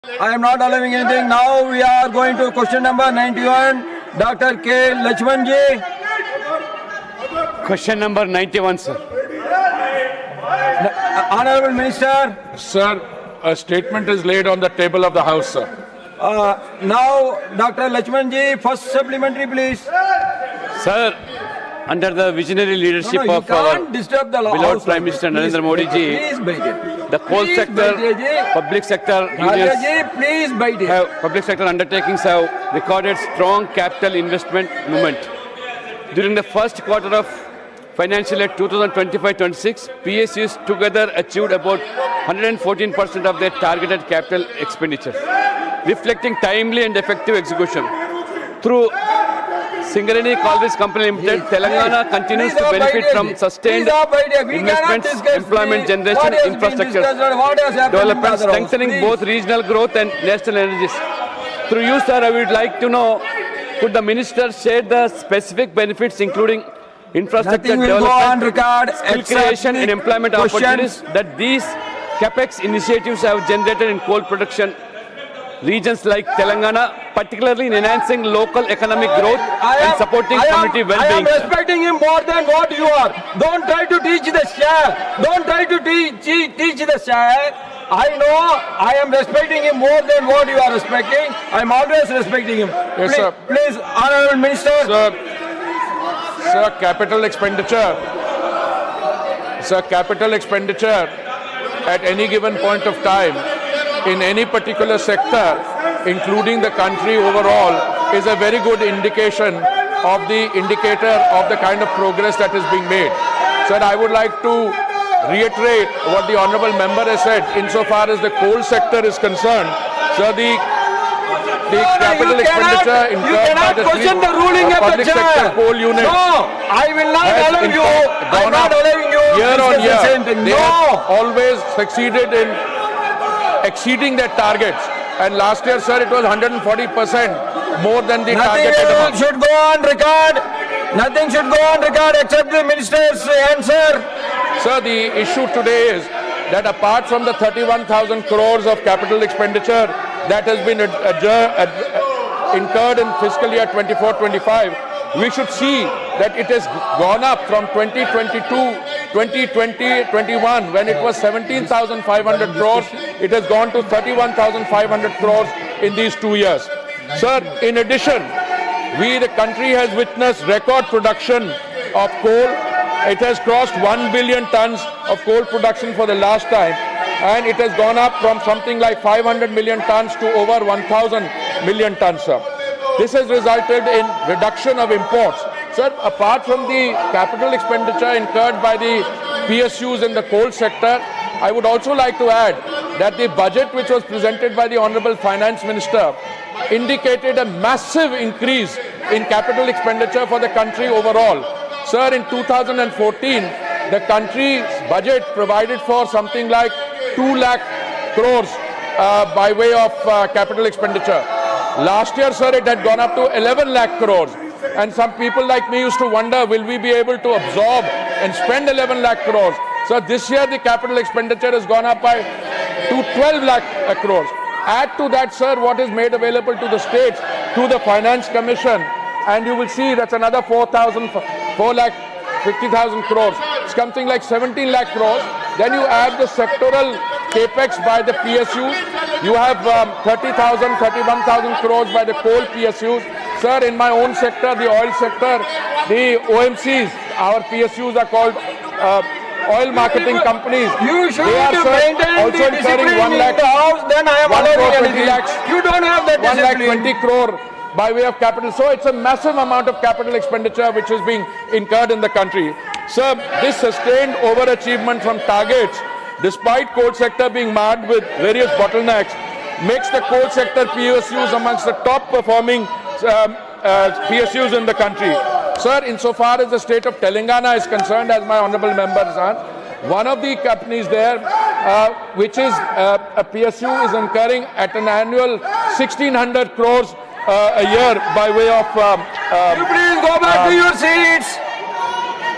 I am not allowing anything. Now we are going to question number 91. Dr. K. Lachmanji. Question number 91, sir. Honorable Minister. Sir, a statement is laid on the table of the House, sir. Now, Dr. Lachmanji, first supplementary, please. Sir, under the visionary leadership No, you of our can't disturb the beloved House. Prime Minister Narendra Modi ji, Please bite it. the coal Please sector, bite it. public sector Rajaji, unions please bite it. public sector undertakings have recorded strong capital investment movement. During the first quarter of financial year 2025-26, PSUs together achieved about 114% of their targeted capital expenditure, reflecting timely and effective execution. Through Singareni College Company Limited, Telangana continues to benefit from sustained investments, employment generation, infrastructure development, strengthening both regional growth and national energies. Through you, sir, I would like to know, could the minister share the specific benefits including infrastructure Nothing will go on development, record skill except creation and the employment questions. opportunities that these CAPEX initiatives have generated in coal production regions like Telangana, particularly in enhancing local economic growth and supporting community well-being? I am respecting him more than what you are. Don't try to teach the share. Don't try to teach the share. I know I am respecting him more than what you are respecting. I am always respecting him. Yes, sir. Please, Honorable Minister. Sir, capital expenditure at any given point of time in any particular sector, including the country overall, is a very good indicator of the kind of progress that is being made. Sir, I would like to reiterate what the honourable member has said insofar as the coal sector is concerned. Sir, the capital expenditure incurred by the public sector coal units. No, I will not allow you. I am not allowing you. Year on year, they have No. always succeeded in exceeding their targets. And last year, sir, it was 140% more than the targeted amount. Nothing should go on record. Nothing should go on record except the minister's answer. Sir, the issue today is that apart from the 31,000 crores of capital expenditure that has been incurred in fiscal year 24-25, we should see that it has gone up from 2020-21 when it was 17,500 crores. It has gone to 31,500 crores in these 2 years. Sir, in addition, the country has witnessed record production of coal. It has crossed 1 billion tons of coal production for the last time, and it has gone up from something like 500 million tons to over 1,000 million tons, sir. This has resulted in reduction of imports. Sir, apart from the capital expenditure incurred by the PSUs in the coal sector, I would also like to add that the budget which was presented by the Honourable Finance Minister indicated a massive increase in capital expenditure for the country overall. Sir, in 2014, the country's budget provided for something like 2 lakh crores by way of capital expenditure. Last year, sir, it had gone up to 11 lakh crores. And some people like me used to wonder, will we be able to absorb and spend 11 lakh crores? So this year, the capital expenditure has gone up by to 12 lakh crores. Add to that, sir, what is made available to the states through the Finance Commission, and you will see that's another 4 lakh 50,000 crores. It's something like 17 lakh crores. Then you add the sectoral capex by the PSUs. You have 30,000, 31,000 crores by the coal PSUs. Sir, in my own sector, the oil sector, the OMCs, our PSUs are called oil marketing companies. You should they are maintain also the incurring discipline 1 in lakh, the house, then I am allowing 20 anything. lakhs. You don't have that 1 lakh discipline. 20 crore by way of capital. So it's a massive amount of capital expenditure which is being incurred in the country. Sir, this sustained overachievement from targets, despite coal sector being marred with various bottlenecks, makes the coal sector PSUs amongst the top performing PSUs in the country. Sir, insofar as the state of Telangana is concerned, as my honourable members are, one of the companies there, which is a PSU, is incurring at an annual 1,600 crores a year by way of You please go back to your seats.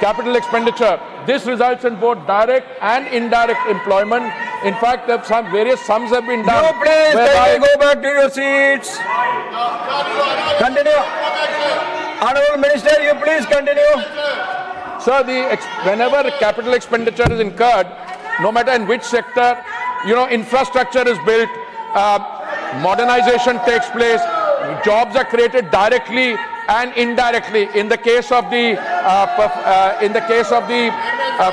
capital expenditure. This results in both direct and indirect employment. In fact, some various sums have been done. You please whereby- go back to your seats. Continue. Honorable Minister, you please continue. Sir, whenever capital expenditure is incurred, no matter in which sector, infrastructure is built, modernization takes place, jobs are created directly and indirectly. In the case of the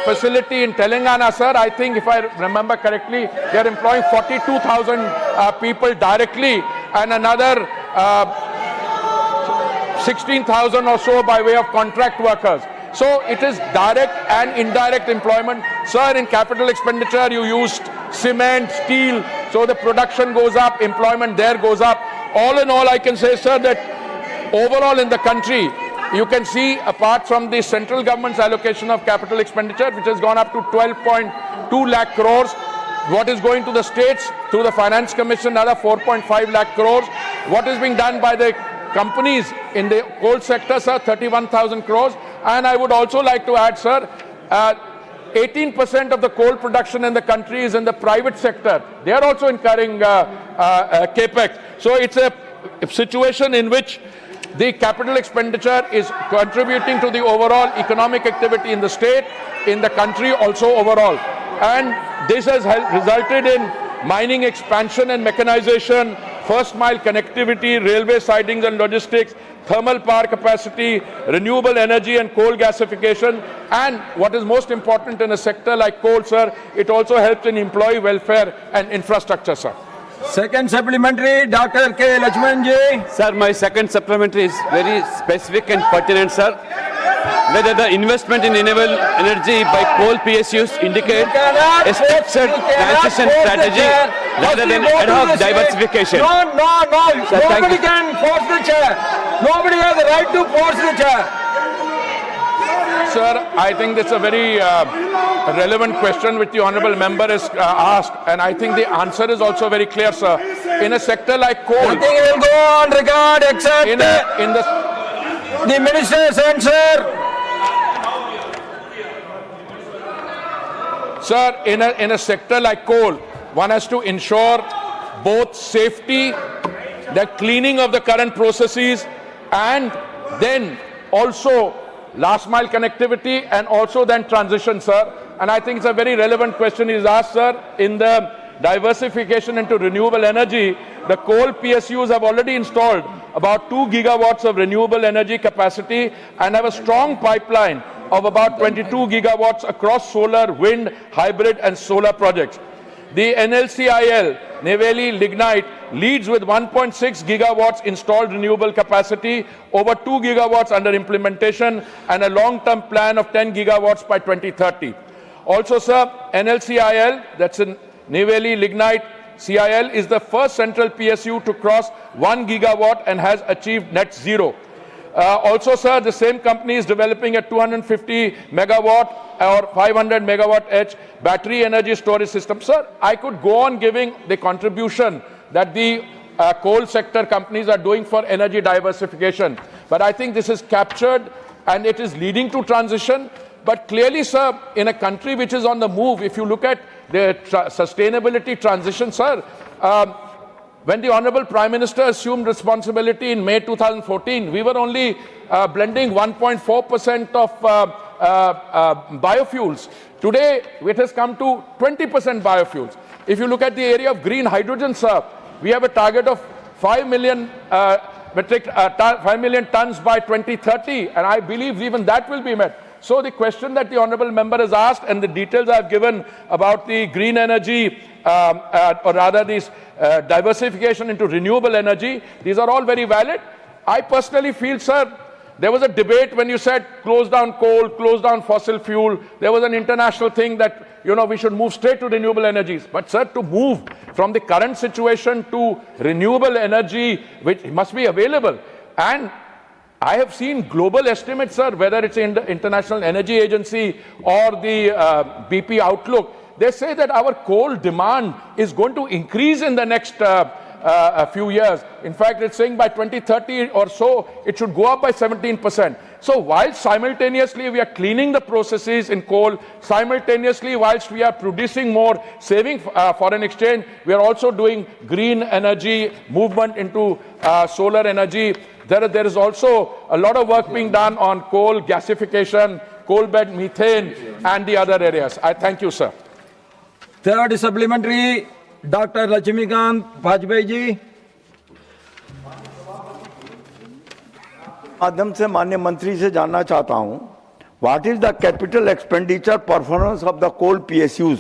facility in Telangana, sir, I think if I remember correctly, they are employing 42,000 people directly and another 16,000 or so by way of contract workers. So it is direct and indirect employment. Sir, in capital expenditure, you used cement, steel, so the production goes up, employment there goes up. All in all, I can say, sir, that overall in the country, you can see, apart from the central government's allocation of capital expenditure, which has gone up to 12.2 lakh crores, what is going to the states through the Finance Commission, another 4.5 lakh crores. What is being done by the companies in the coal sector, sir, 31,000 crores. And I would also like to add, sir, 18% of the coal production in the country is in the private sector. They are also incurring capex. So it's a situation in which the capital expenditure is contributing to the overall economic activity in the state, in the country also overall. And this has resulted in mining expansion and mechanization, first mile connectivity, railway sidings and logistics, thermal power capacity, renewable energy and coal gasification. And what is most important in a sector like coal, sir, it also helps in employee welfare and infrastructure, sir. Second supplementary, Dr. K. Lakshmanji. Sir, my second supplementary is very specific and pertinent, sir. Whether the investment in renewable energy by coal PSUs indicate a structured transition strategy rather than ad hoc diversification. No. Sir, Nobody can force the chair. Nobody has the right to force the chair. Sir, I think that's a very relevant question which the honourable member has asked, and I think the answer is also very clear, sir. In a sector like coal, Nothing will go on record except the minister's answer. Sir, in a sector like coal, one has to ensure both safety, the cleaning of the current processes, and then also last mile connectivity and also then transition, sir. And I think it's a very relevant question he's asked, sir. In the diversification into renewable energy, the coal PSUs have already installed about 2 gigawatts of renewable energy capacity and have a strong pipeline of about 22 gigawatts across solar, wind, hybrid and solar projects. The NLCIL, Neyveli Lignite, leads with 1.6 gigawatts installed renewable capacity, over 2 gigawatts under implementation, and a long-term plan of 10 gigawatts by 2030. Also, sir, NLCIL, that's in Neyveli Lignite, CIL, is the first central PSU to cross 1 gigawatt and has achieved net zero. Also, sir, the same company is developing a 250 megawatt or 500 megawatt edge battery energy storage system. Sir, I could go on giving the contribution that the coal sector companies are doing for energy diversification. But I think this is captured and it is leading to transition. But clearly, sir, in a country which is on the move, if you look at the sustainability transition, sir, when the Honorable Prime Minister assumed responsibility in May 2014, we were only blending 1.4% of biofuels. Today, it has come to 20% biofuels. If you look at the area of green hydrogen, sir, we have a target of 5 million tons by 2030, and I believe even that will be met. So the question that the honourable member has asked and the details I have given about the green energy, or rather this diversification into renewable energy, these are all very valid. I personally feel, sir, there was a debate when you said close down coal, close down fossil fuel. There was an international thing that, we should move straight to renewable energies. But, sir, to move from the current situation to renewable energy, which must be available. And I have seen global estimates, sir, whether it's in the International Energy Agency or the BP Outlook. They say that our coal demand is going to increase in the next a few years. In fact, it's saying by 2030 or so, it should go up by 17%. So while simultaneously we are cleaning the processes in coal, simultaneously whilst we are producing more, saving foreign exchange, we are also doing green energy movement into solar energy. There is also a lot of work being done on coal gasification, coal bed methane, and the other areas. I thank you, sir. Third supplementary, Dr. Lakshmikant Vajpayee ji. माध्यम से माननीय मंत्री से जानना चाहता हूं, what is the capital expenditure performance of the coal PSUs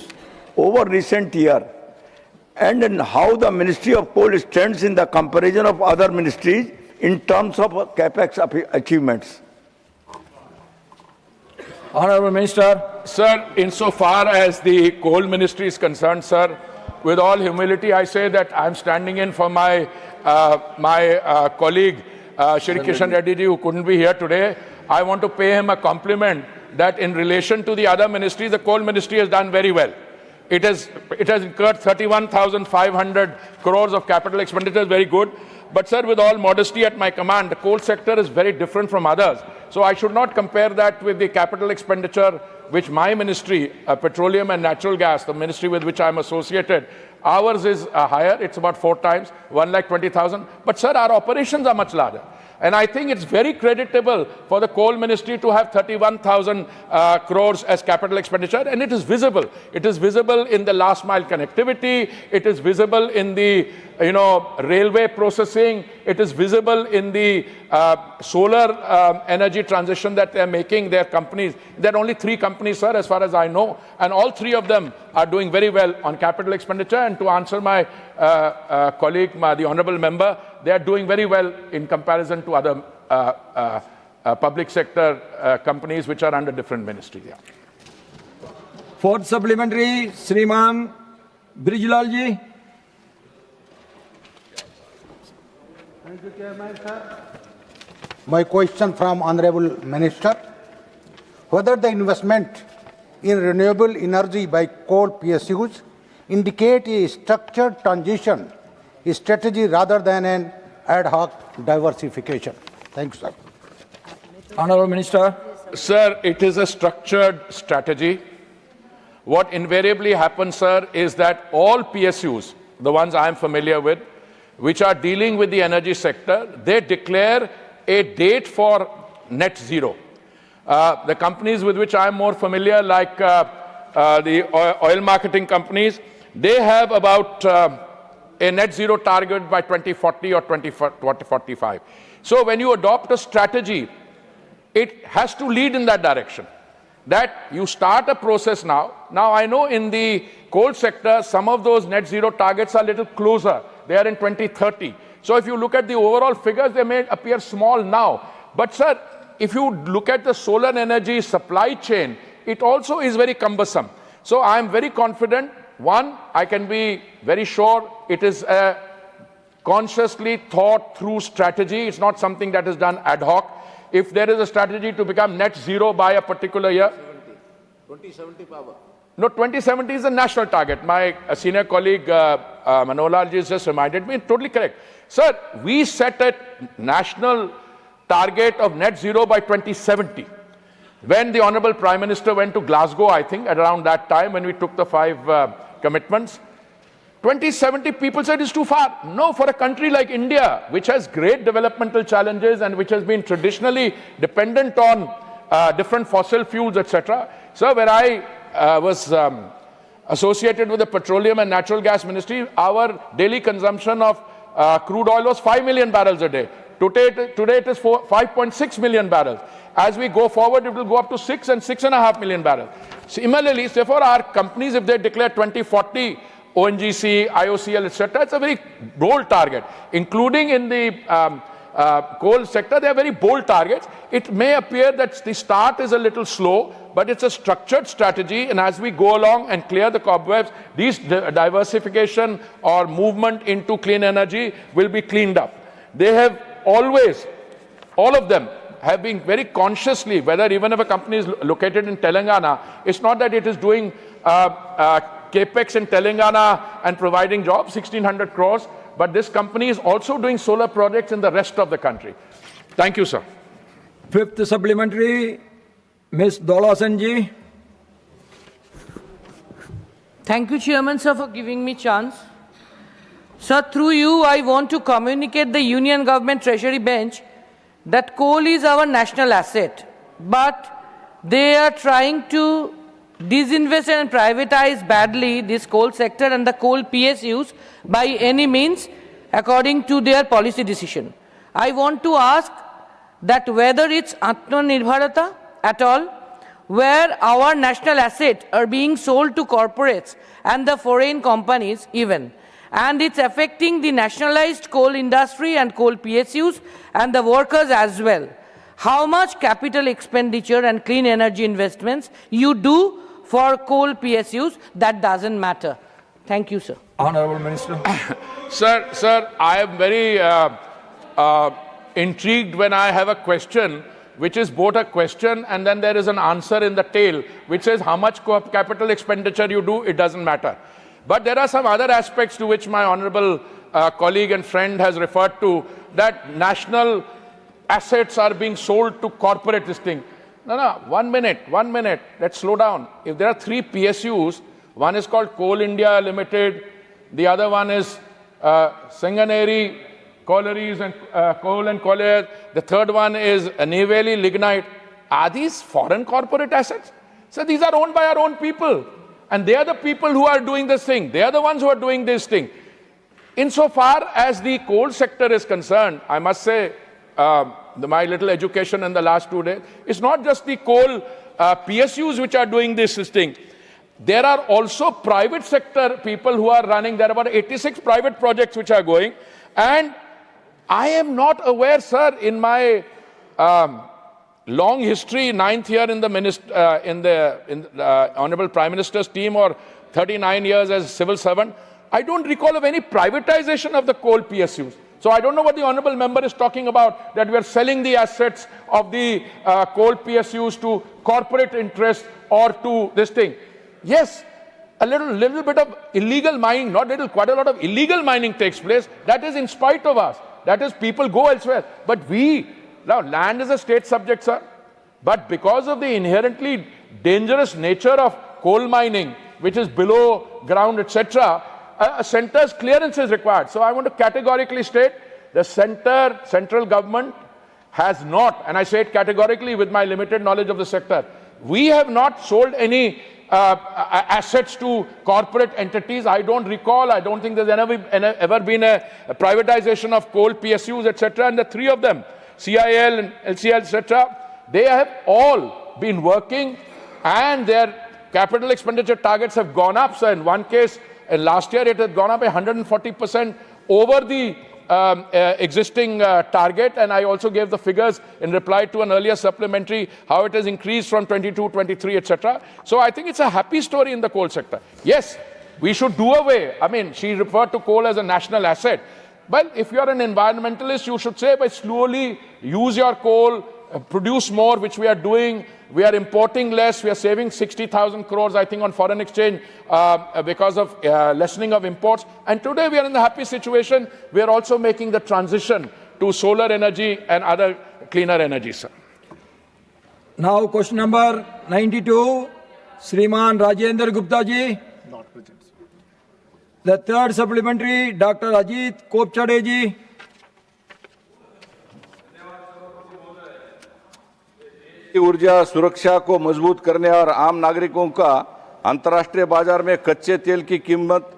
over recent year and how the ministry of coal stands in the comparison of other ministries in terms of capex achievements? Honorable Minister. Sir, insofar as the coal ministry is concerned, sir, with all humility, I say that I'm standing in for my colleague, Shri Kishan Reddy ji, who couldn't be here today. I want to pay him a compliment that in relation to the other ministries, the coal ministry has done very well. It has incurred 31,500 crores of capital expenditure, very good. But sir, with all modesty at my command, the coal sector is very different from others. So I should not compare that with the capital expenditure which my ministry, petroleum and natural gas, the ministry with which I am associated, ours is higher. It's about 4 times, 1,20,000. But sir, our operations are much larger. And I think it's very creditable for the coal ministry to have 31,000 crores as capital expenditure, and it is visible. It is visible in the last mile connectivity. It is visible in the railway processing. It is visible in the solar energy transition that they are making. Their companies. There are only 3 companies, sir, as far as I know, and all 3 of them are doing very well on capital expenditure. And to answer my colleague, the honourable member, they are doing very well in comparison to other public sector companies which are under different ministries. Yeah. Fourth supplementary, Shriman Brijlal ji. Thank you, Chairman, sir. My question from Honorable Minister, whether the investment in renewable energy by coal PSUs indicate a structured transition strategy rather than an ad hoc diversification. Thank you, sir. Honorable Minister. Sir, it is a structured strategy. What invariably happens, sir, is that all PSUs, the ones I am familiar with, which are dealing with the energy sector, they declare a date for net zero. The companies with which I am more familiar, like the oil marketing companies, they have about a net zero target by 2040 or 2045. So when you adopt a strategy, it has to lead in that direction. That you start a process now. Now I know in the coal sector, some of those net zero targets are a little closer. They are in 2030. So if you look at the overall figures, they may appear small now. But sir, if you look at the solar energy supply chain, it also is very cumbersome. So I am very confident. One, I can be very sure it is a consciously thought through strategy. It's not something that is done ad hoc. If there is a strategy to become net zero by a particular year. 2070 power. No, 2070 is a national target. My senior colleague Manohar ji just reminded me, totally correct. Sir, we set a national target of net zero by 2070. When the Honorable Prime Minister went to Glasgow, I think, at around that time, when we took the 5 commitments, 2070 people said it's too far. No, for a country like India, which has great developmental challenges and which has been traditionally dependent on different fossil fuels, etc. So when I was associated with the Petroleum and Natural Gas Ministry, our daily consumption of crude oil was 5 million barrels a day. Today it is 5.6 million barrels. As we go forward, it will go up to 6 and 6.5 million barrels. Similarly, therefore, our companies, if they declare 2040, ONGC, IOCL, etc., it's a very bold target. Including in the coal sector, they are very bold targets. It may appear that the start is a little slow, but it's a structured strategy. And as we go along and clear the cobwebs, these diversification or movement into clean energy will be cleaned up. They have always, all of them, have been very consciously, whether even if a company is located in Telangana, it's not that it is doing capex in Telangana and providing jobs, 1,600 crores, but this company is also doing solar projects in the rest of the country. Thank you, sir. Fifth supplementary, Ms. Dolasan ji. Thank you, Chairman, sir, for giving me chance. Sir, through you, I want to communicate the Union Government Treasury Bench that coal is our national asset, but they are trying to disinvest and privatize badly this coal sector and the coal PSUs by any means according to their policy decision. I want to ask that whether it's Atmanirbharata at all, where our national assets are being sold to corporates and the foreign companies even, and it's affecting the nationalized coal industry and coal PSUs and the workers as well. How much capital expenditure and clean energy investments you do for coal PSUs, that doesn't matter. Thank you, sir. Honorable Minister. Sir, I am very intrigued when I have a question which is both a question and then there is an answer in the tail, which says how much capital expenditure you do, it doesn't matter. But there are some other aspects to which my honorable colleague and friend has referred to, that national assets are being sold to corporate this thing. No, 1 minute, let's slow down. If there are 3 PSUs, one is called Coal India Limited, the other one is Singaneri Collieries and Coal and Colliers, the third one is Neyveli Lignite. Are these foreign corporate assets? So these are owned by our own people. And they are the people who are doing this thing. They are the ones who are doing this thing. Insofar as the coal sector is concerned, I must say, my little education in the last 2 days, it's not just the coal PSUs which are doing this thing. There are also private sector people who are running. There are about 86 private projects which are going. And I am not aware, sir, in my long history, 9th year in the Honorable Prime Minister's team, or 39 years as civil servant, I don't recall of any privatization of the coal PSUs. So I don't know what the honorable member is talking about, that we are selling the assets of the coal PSUs to corporate interests or to this thing. Yes, a little bit of illegal mining, not little, quite a lot of illegal mining takes place. That is in spite of us. That is, people go elsewhere. But now land is a state subject, sir. But because of the inherently dangerous nature of coal mining, which is below ground, etc., a center's clearance is required. So I want to categorically state the central government has not, and I say it categorically with my limited knowledge of the sector, we have not sold any assets to corporate entities. I don't recall, I don't think there's ever been a privatization of coal PSUs, etc. And the 3 of them, CIL and LCL, etc., they have all been working and their capital expenditure targets have gone up. So in one case, last year it had gone up by 140% over the existing target, and I also gave the figures in reply to an earlier supplementary, how it has increased from 22, 23, etc. So I think it's a happy story in the coal sector. Yes, we should do away. I mean, she referred to coal as a national asset. But if you're an environmentalist, you should say, by slowly use your coal, produce more, which we are doing. We are importing less. We are saving 60,000 crores, I think, on foreign exchange because of lessening of imports. And today we are in the happy situation. We are also making the transition to solar energy and other cleaner energy, sir. Now question number 92, Shriman Rajendra Gupta ji. Not present. The third supplementary, Dr. Ajit Kopchade ji. ऊर्जा सुरक्षा को मजबूत करने और आम नागरिकों का अंतर्राष्ट्रीय बाजार में कच्चे तेल की कीमत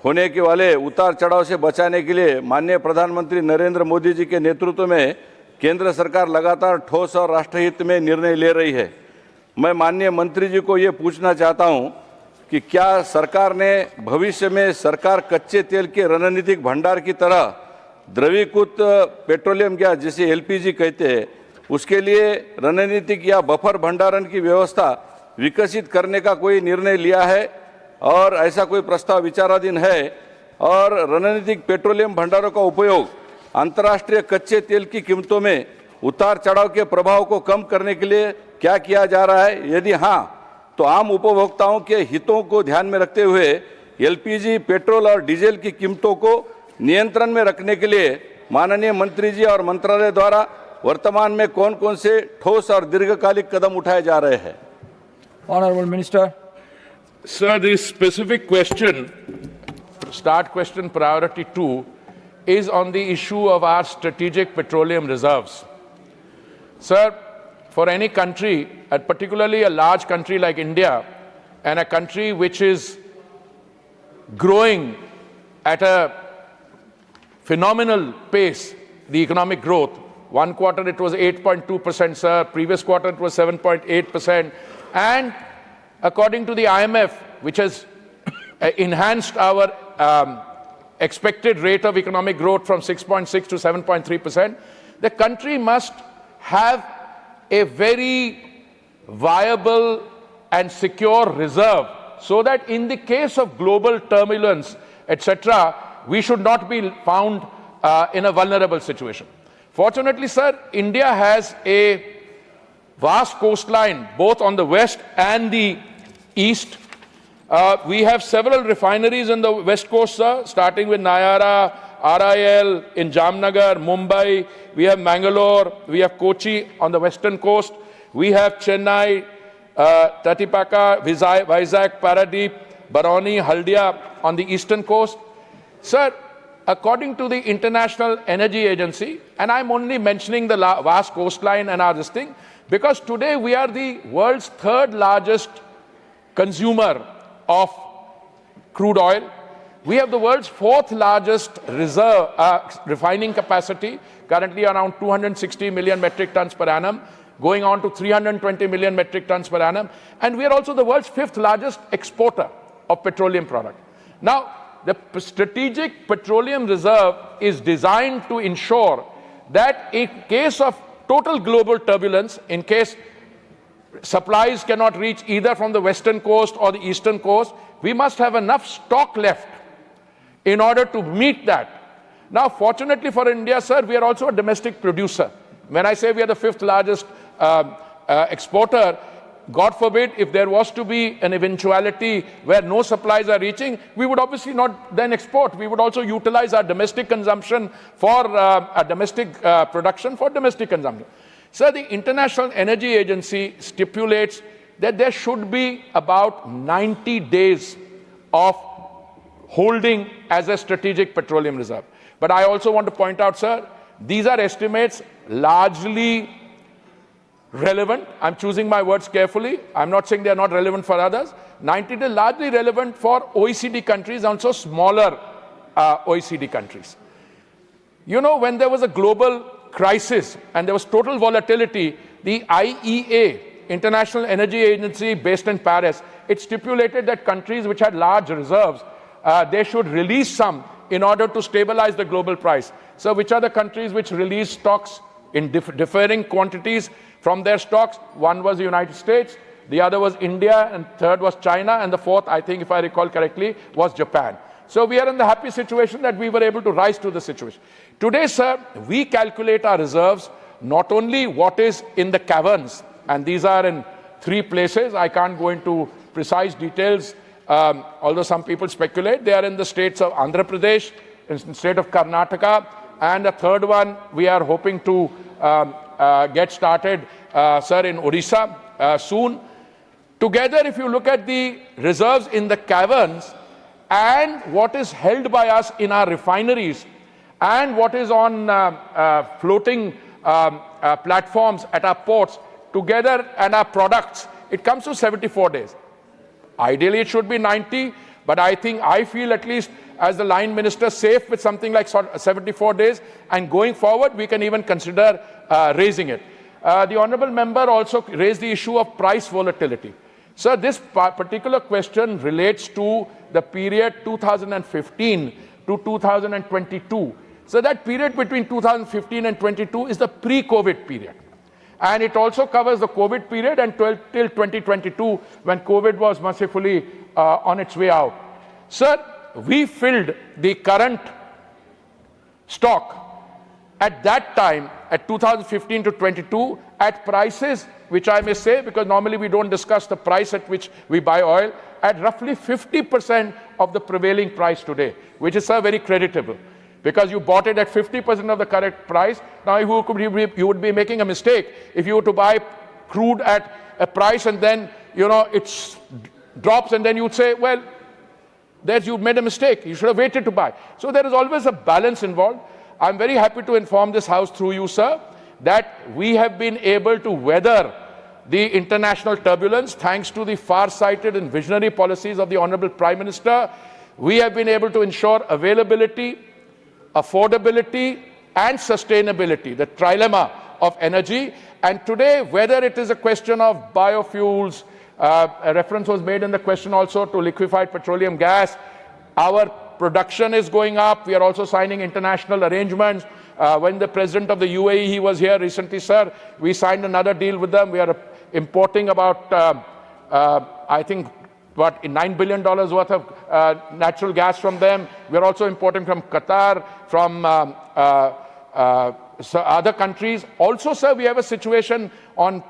होने के वाले उतार चढ़ाव से बचाने के लिए माननीय प्रधानमंत्री नरेंद्र मोदी जी के नेतृत्व में केंद्र सरकार लगातार ठोस और राष्ट्रहित में निर्णय ले रही है। मैं माननीय मंत्री जी को ये पूछना चाहता हूं कि क्या सरकार ने भविष्य में सरकार कच्चे तेल के रणनीतिक भंडार की तरह द्रवीकृत पेट्रोलियम गैस, जिसे LPG कहते हैं, उसके लिए रणनीतिक या बफर भंडारण की व्यवस्था विकसित करने का कोई निर्णय लिया है और ऐसा कोई प्रस्ताव विचाराधीन है? और रणनीतिक पेट्रोलियम भंडारों का उपयोग अंतर्राष्ट्रीय कच्चे तेल की कीमतों में उतार चढ़ाव के प्रभाव को कम करने के लिए क्या किया जा रहा है? यदि हाँ, तो आम उपभोक्ताओं के हितों को ध्यान में रखते हुए LPG, पेट्रोल और डीजल की कीमतों को नियंत्रण में रखने के लिए माननीय मंत्री जी और मंत्रालय द्वारा वर्तमान में कौन कौन से ठोस और दीर्घकालिक कदम उठाए जा रहे हैं? Honorable Minister. Sir, the specific question, start question priority 2, is on the issue of our strategic petroleum reserves. Sir, for any country, and particularly a large country like India, and a country which is growing at a phenomenal pace, the economic growth. One quarter it was 8.2%, sir. Previous quarter it was 7.8%. And according to the IMF, which has enhanced our expected rate of economic growth from 6.6 to 7.3%, the country must have a very viable and secure reserve so that in the case of global turbulence, etc., we should not be found in a vulnerable situation. Fortunately, sir, India has a vast coastline, both on the west and the east. We have several refineries in the west coast, sir, starting with Nayara, RIL in Jamnagar, Mumbai. We have Mangalore, we have Kochi on the western coast. We have Chennai, Tatipaka, Vizag, Paradeep, Barauni, Haldia on the eastern coast. Sir, according to the International Energy Agency, and I'm only mentioning the vast coastline and this thing, because today we are the world's third largest consumer of crude oil. We have the world's fourth largest reserve refining capacity, currently around 260 million metric tons per annum, going on to 320 million metric tons per annum. And we are also the world's fifth largest exporter of petroleum product. Now, the strategic petroleum reserve is designed to ensure that in case of total global turbulence, in case supplies cannot reach either from the western coast or the eastern coast, we must have enough stock left in order to meet that. Now, fortunately for India, sir, we are also a domestic producer. When I say we are the fifth largest exporter, God forbid, if there was to be an eventuality where no supplies are reaching, we would obviously not then export. We would also utilize our domestic consumption for domestic production for domestic consumption. So the International Energy Agency stipulates that there should be about 90 days of holding as a strategic petroleum reserve. But I also want to point out, sir, these are estimates largely relevant. I'm choosing my words carefully. I'm not saying they are not relevant for others. 90 days largely relevant for OECD countries, also smaller OECD countries. You know, when there was a global crisis and there was total volatility, the IEA, International Energy Agency based in Paris, it stipulated that countries which had large reserves, they should release some in order to stabilize the global price. So which are the countries which release stocks in differing quantities from their stocks? One was the United States, the other was India, and third was China, and the fourth, I think if I recall correctly, was Japan. So we are in the happy situation that we were able to rise to the situation. Today, sir, we calculate our reserves, not only what is in the caverns, and these are in 3 places. I can't go into precise details, although some people speculate. They are in the states of Andhra Pradesh, in the state of Karnataka, and the third one we are hoping to get started, sir, in Odisha soon. Together, if you look at the reserves in the caverns and what is held by us in our refineries and what is on floating platforms at our ports, together and our products, it comes to 74 days. Ideally, it should be 90, but I feel at least as the line minister safe with something like 74 days, and going forward, we can even consider raising it. The honorable member also raised the issue of price volatility. Sir, this particular question relates to the period 2015 to 2022. So that period between 2015 and 22 is the pre-COVID period. And it also covers the COVID period and till 2022 when COVID was mercifully on its way out. Sir, we filled the current stock at that time, at 2015 to 22, at prices, which I may say, because normally we don't discuss the price at which we buy oil, at roughly 50% of the prevailing price today, which is very creditable. because you bought it at 50% of the correct price. Now you would be making a mistake if you were to buy crude at a price and then, it drops, and then you'd say, well, you made a mistake. You should have waited to buy. So there is always a balance involved. I'm very happy to inform this House through you, sir, that we have been able to weather the international turbulence thanks to the far-sighted and visionary policies of the Honorable Prime Minister. We have been able to ensure availability, affordability, and sustainability, the trilemma of energy. And today, whether it is a question of biofuels, a reference was made in the question also to liquefied petroleum gas, our production is going up. We are also signing international arrangements. When the president of the UAE, he was here recently, sir, we signed another deal with them. We are importing about, I think, what, $9 billion worth of natural gas from them. We are also importing from Qatar, from other countries. Also, sir, we have a situation on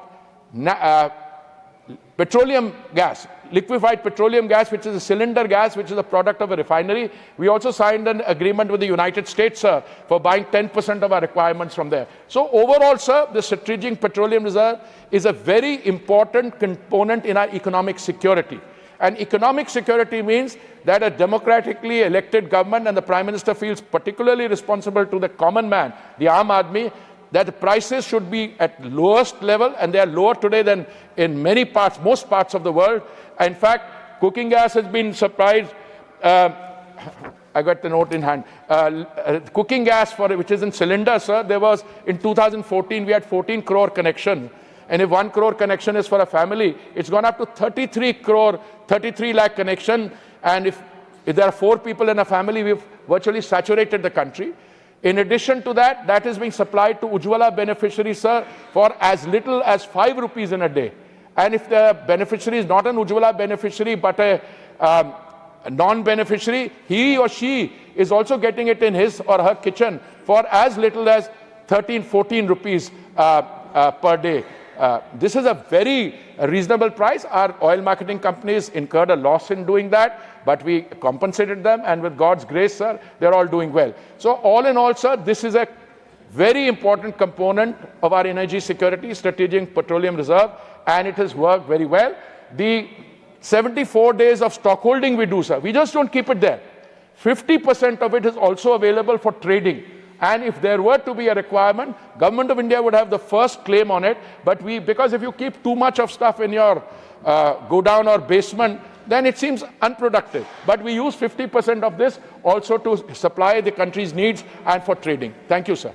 petroleum gas, liquefied petroleum gas, which is a cylinder gas, which is a product of a refinery. We also signed an agreement with the United States, sir, for buying 10% of our requirements from there. So overall, sir, the Strategic Petroleum Reserve is a very important component in our economic security. And economic security means that a democratically elected government and the Prime Minister feels particularly responsible to the common man, the Aam Aadmi, that the prices should be at lowest level, and they are lower today than in most parts of the world. In fact, cooking gas has been supplied, I got the note in hand, cooking gas, which is in cylinders, sir, there was, in 2014, we had 14 crore connections. And if 1 crore connection is for a family, it's gone up to 33 lakh connection. And if there are 4 people in a family, we've virtually saturated the country. In addition to that, that is being supplied to Ujjwala beneficiaries, sir, for as little as 5 rupees in a day. And if the beneficiary is not an Ujjwala beneficiary, but a non-beneficiary, he or she is also getting it in his or her kitchen for as little as 13, 14 rupees per day. This is a very reasonable price. Our oil marketing companies incurred a loss in doing that, but we compensated them, and with God's grace, sir, they're all doing well. So all in all, sir, this is a very important component of our energy security, Strategic Petroleum Reserve, and it has worked very well. The 74 days of stockholding we do, sir, we just don't keep it there. 50% of it is also available for trading. And if there were to be a requirement, Government of India would have the first claim on it. But because if you keep too much of stuff in your godown or basement, then it seems unproductive. But we use 50% of this also to supply the country's needs and for trading. Thank you, sir.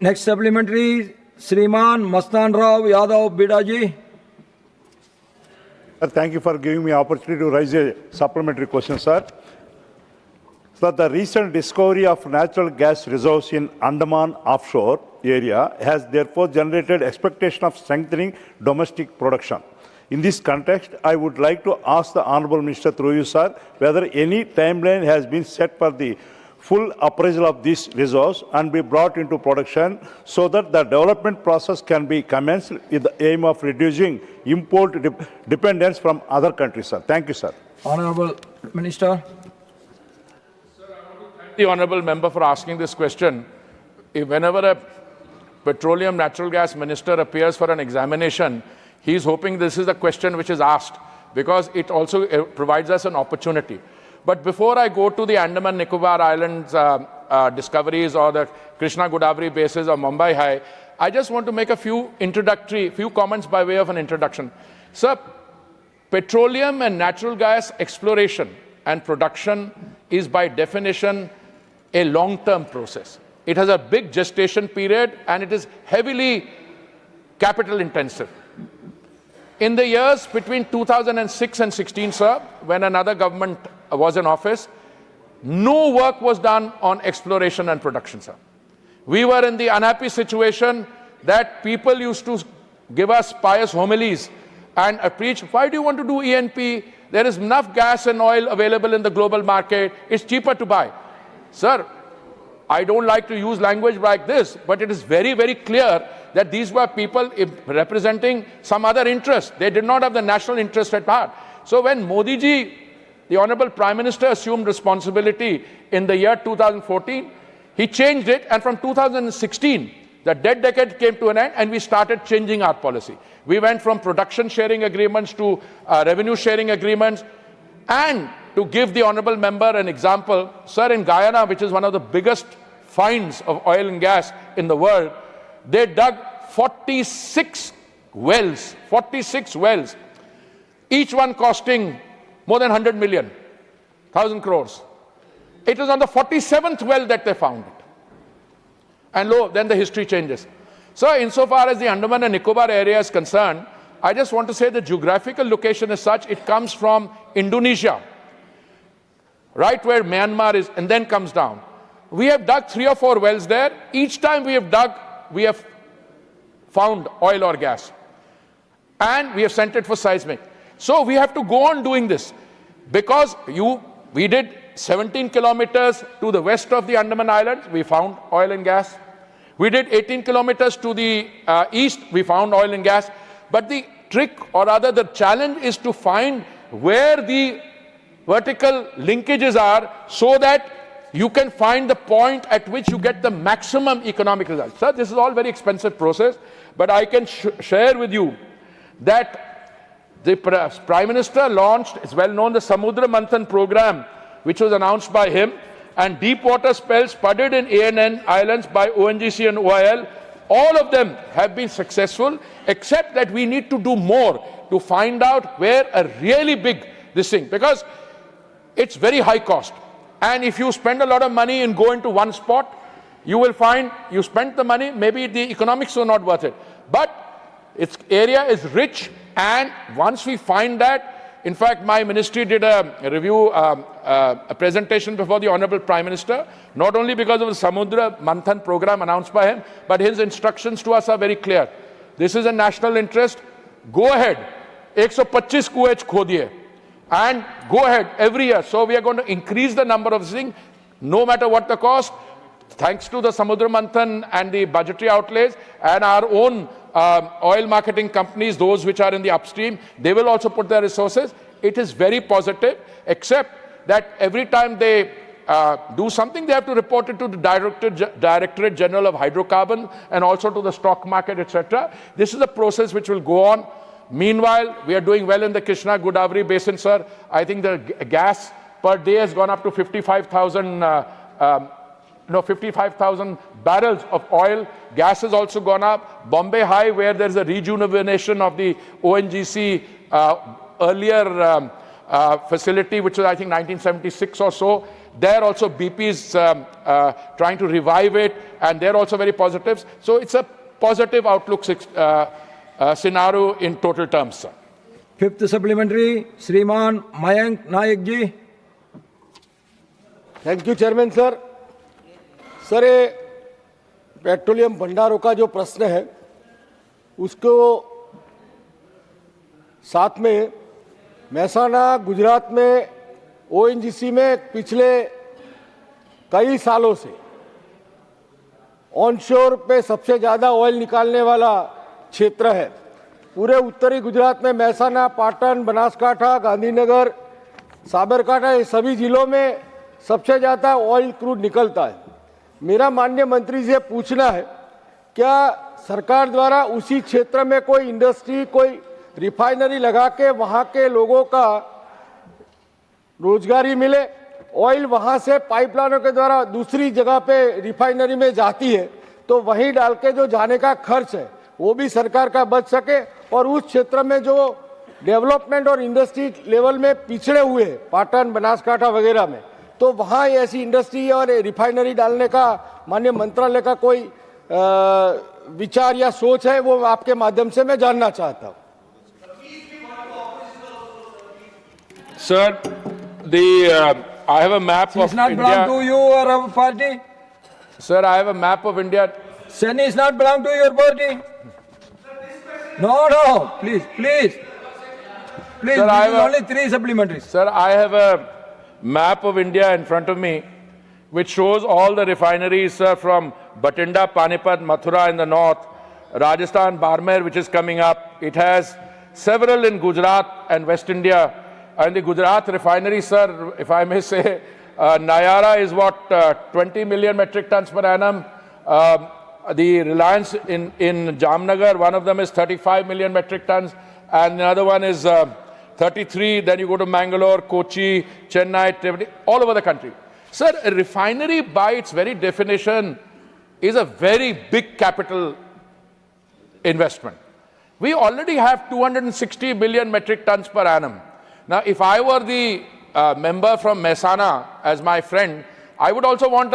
Next supplementary, Shriman Mastan Rao Yadav Bidaji. Thank you for giving me opportunity to raise a supplementary question, sir. So the recent discovery of natural gas reserves in Andaman offshore area has therefore generated expectation of strengthening domestic production. In this context, I would like to ask the Honourable Minister through you, sir, whether any timeline has been set for the full appraisal of these reserves and be brought into production so that the development process can be commenced with the aim of reducing import dependence from other countries, sir. Thank you, sir. Honourable Minister. The honourable member for asking this question. Whenever a petroleum natural gas minister appears for an examination, he is hoping this is the question which is asked, because it also provides us an opportunity. But before I go to the Andaman Nicobar Islands discoveries or the Krishna Godavari bases or Mumbai High, I just want to make a few comments by way of an introduction. Sir, petroleum and natural gas exploration and production is by definition a long-term process. It has a big gestation period and it is heavily capital intensive. In the years between 2006 and 16, sir, when another government was in office, no work was done on exploration and production, sir. We were in the unhappy situation that people used to give us pious homilies and preach, why do you want to do E&P? There is enough gas and oil available in the global market. It's cheaper to buy. Sir, I don't like to use language like this, but it is very, very clear that these were people representing some other interest. They did not have the national interest at heart. So when Modi ji the Honorable Prime Minister assumed responsibility in the year 2014. He changed it, and from 2016, the dead decade came to an end, and we started changing our policy. We went from production sharing agreements to revenue sharing agreements. And to give the honorable member an example, sir, in Guyana, which is one of the biggest finds of oil and gas in the world, they dug 46 wells, each one costing more than 100 million, 1,000 crores. It was on the 47th well that they found it. And lo, then the history changes. So insofar as the Andaman and Nicobar area is concerned, I just want to say the geographical location is such, it comes from Indonesia, right where Myanmar is, and then comes down. We have dug 3 or 4 wells there. Each time we have dug, we have found oil or gas. And we have sent it for seismic. So we have to go on doing this, because we did 17 kilometers to the west of the Andaman Islands, we found oil and gas. We did 18 kilometers to the east, we found oil and gas. But the trick, or rather the challenge, is to find where the vertical linkages are so that you can find the point at which you get the maximum economic result. Sir, this is all very expensive process, but I can share with you that the Prime Minister launched, it's well known, the Samudra Manthan program, which was announced by him, and deep water spells spudded in ANN Islands by ONGC and OIL. All of them have been successful, except that we need to do more to find out where a really big this thing, because it's very high cost. And if you spend a lot of money and go into one spot, you will find you spent the money, maybe the economics were not worth it. But its area is rich, and once we find that, in fact, my ministry did a review, a presentation before the Honorable Prime Minister, not only because of the Samudra Manthan program announced by him, but his instructions to us are very clear. This is a national interest. Go ahead. 125 kuweh khodiye. And go ahead every year. So we are going to increase the number of things, no matter what the cost, thanks to the Samudra Manthan and the budgetary outlays and our own oil marketing companies, those which are in the upstream, they will also put their resources. It is very positive, except that every time they do something, they have to report it to the Directorate General of Hydrocarbon and also to the stock market, etc. This is a process which will go on. Meanwhile, we are doing well in the Krishna Godavari basin, sir. I think the gas per day has gone up to 55,000 barrels of oil. Gas has also gone up. Bombay High, where there's a rejuvenation of the ONGC earlier facility, which was, I think, 1976 or so. There also BP is trying to revive it, and they're also very positive. So it's a positive outlook scenario in total terms, sir. Fifth supplementary, Shriman Mayank Nayak ji. Thank you chairman sir. Sir, ये petroleum भंडारों का जो प्रश्न है उसको साथ में महसाना गुजरात में ओएनजीसी में पिछले कई सालों से ऑनशोर पे सबसे ज़्यादा ऑयल निकालने वाला क्षेत्र है। पूरे उत्तरी गुजरात में महसाना, पाटन, बनासकांठा, गांधीनगर, साबरकांठा, ये सभी जिलों में सबसे ज़्यादा ऑयल क्रूड निकलता है। मेरा माननीय मंत्री से पूछना है, क्या सरकार द्वारा उसी क्षेत्र में कोई इंडस्ट्री, कोई रिफाइनरी लगा के वहाँ के लोगों का रोजगारी मिले? ऑयल वहाँ से पाइपलाइनों के द्वारा दूसरी जगह पे रिफाइनरी में जाती है, तो वहीं डाल के जो जाने का खर्च है वो भी सरकार का बच सके, और उस क्षेत्र में जो डेवलपमेंट और इंडस्ट्री लेवल में पिछड़े हुए हैं, पाटन, बनासकांठा वगैरह में, तो वहाँ ऐसी इंडस्ट्री और रिफाइनरी डालने का माननीय मंत्रालय का कोई विचार या सोच है, वो आपके माध्यम से मैं जानना चाहता हूँ। Sir, I have a map of It's not India. belong to you or our party. Sir, I have a map of India. Sen is not belong to your party. No, please. Please, Sir, I have only 3 supplementaries. Sir, I have a map of India in front of me, which shows all the refineries, sir, from Batinda, Panipat, Mathura in the north, Rajasthan, Barmer, which is coming up. It has several in Gujarat and West India, And the Gujarat refinery, sir, if I may say, Nayara is what, 20 million metric tons per annum. The Reliance in Jamnagar, one of them is 35 million metric tons, and the other one is 33. Then you go to Mangalore, Kochi, Chennai, all over the country. Sir, a refinery by its very definition is a very big capital investment. We already have 260 billion metric tons per annum. Now, if I were the member from Mehsana as my friend, I would also want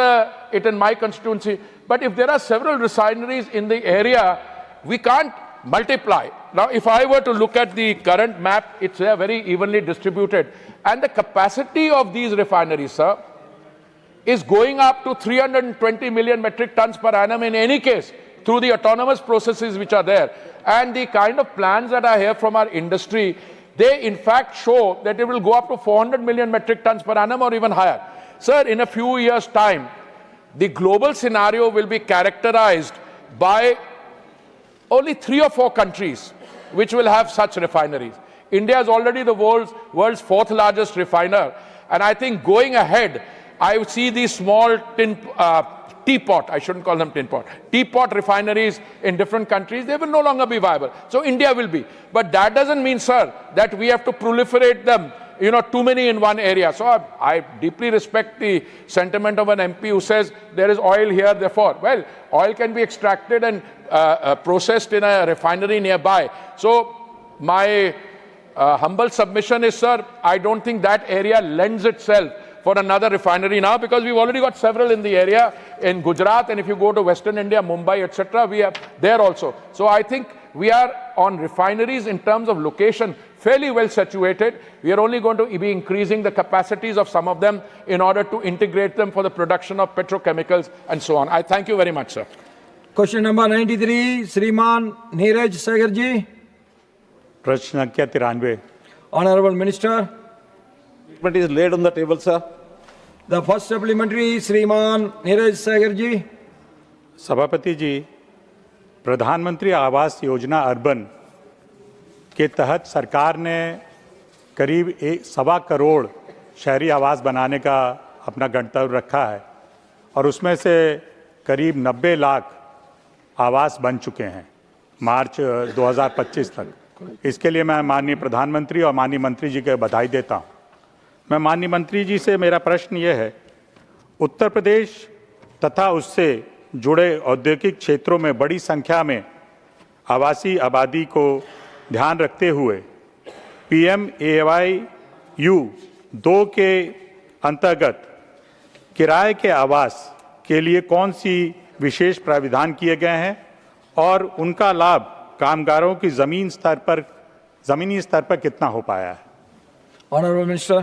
it in my constituency. But if there are several refineries in the area, we can't multiply. Now, if I were to look at the current map, it's very evenly distributed. And the capacity of these refineries, sir, is going up to 320 million metric tons per annum in any case through the autonomous processes which are there. And the kind of plans that are here from our industry, they in fact show that it will go up to 400 million metric tons per annum or even higher. Sir, in a few years' time, the global scenario will be characterized by only 3 or 4 countries which will have such refineries. India is already the world's 4th largest refiner. And I think going ahead, I see these small teapot, I shouldn't call them tin pot, teapot refineries in different countries, they will no longer be viable. So India will be. But that doesn't mean, sir, that we have to proliferate them, too many in one area. So I deeply respect the sentiment of an MP who says there is oil here, therefore. Well, oil can be extracted and processed in a refinery nearby. So my humble submission is, sir, I don't think that area lends itself for another refinery now, because we've already got several in the area in Gujarat, and if you go to Western India, Mumbai, etc., we have there also. So I think we are on refineries in terms of location fairly well situated. We are only going to be increasing the capacities of some of them in order to integrate them for the production of petrochemicals and so on. I thank you very much, sir. Question number 93, Shriman Neeraj Sehgal ji. प्रश्न संख्या 93. Honorable Minister. It is laid on the table, sir. The first supplementary, Shriman Neeraj Sehgal ji. सभापति जी, प्रधानमंत्री Awas Yojana urban के तहत सरकार ने करीब 1.25 करोड़ शहरी आवास बनाने का अपना गंतव्य रखा है और उसमें से करीब 90 लाख आवास बन चुके हैं मार्च 2025 तक। इसके लिए मैं माननीय प्रधानमंत्री और माननीय मंत्री जी को बधाई देता हूं। मैं माननीय मंत्री जी से मेरा प्रश्न ये है, उत्तर प्रदेश तथा उससे जुड़े औद्योगिक क्षेत्रों में बड़ी संख्या में आवासीय आबादी को ध्यान रखते हुए PMAYU 2 के अंतर्गत किराए के आवास के लिए कौन सी विशेष प्राविधान किए गए हैं और उनका लाभ कामगारों की जमीनी स्तर पर कितना हो पाया है? Honorable Minister.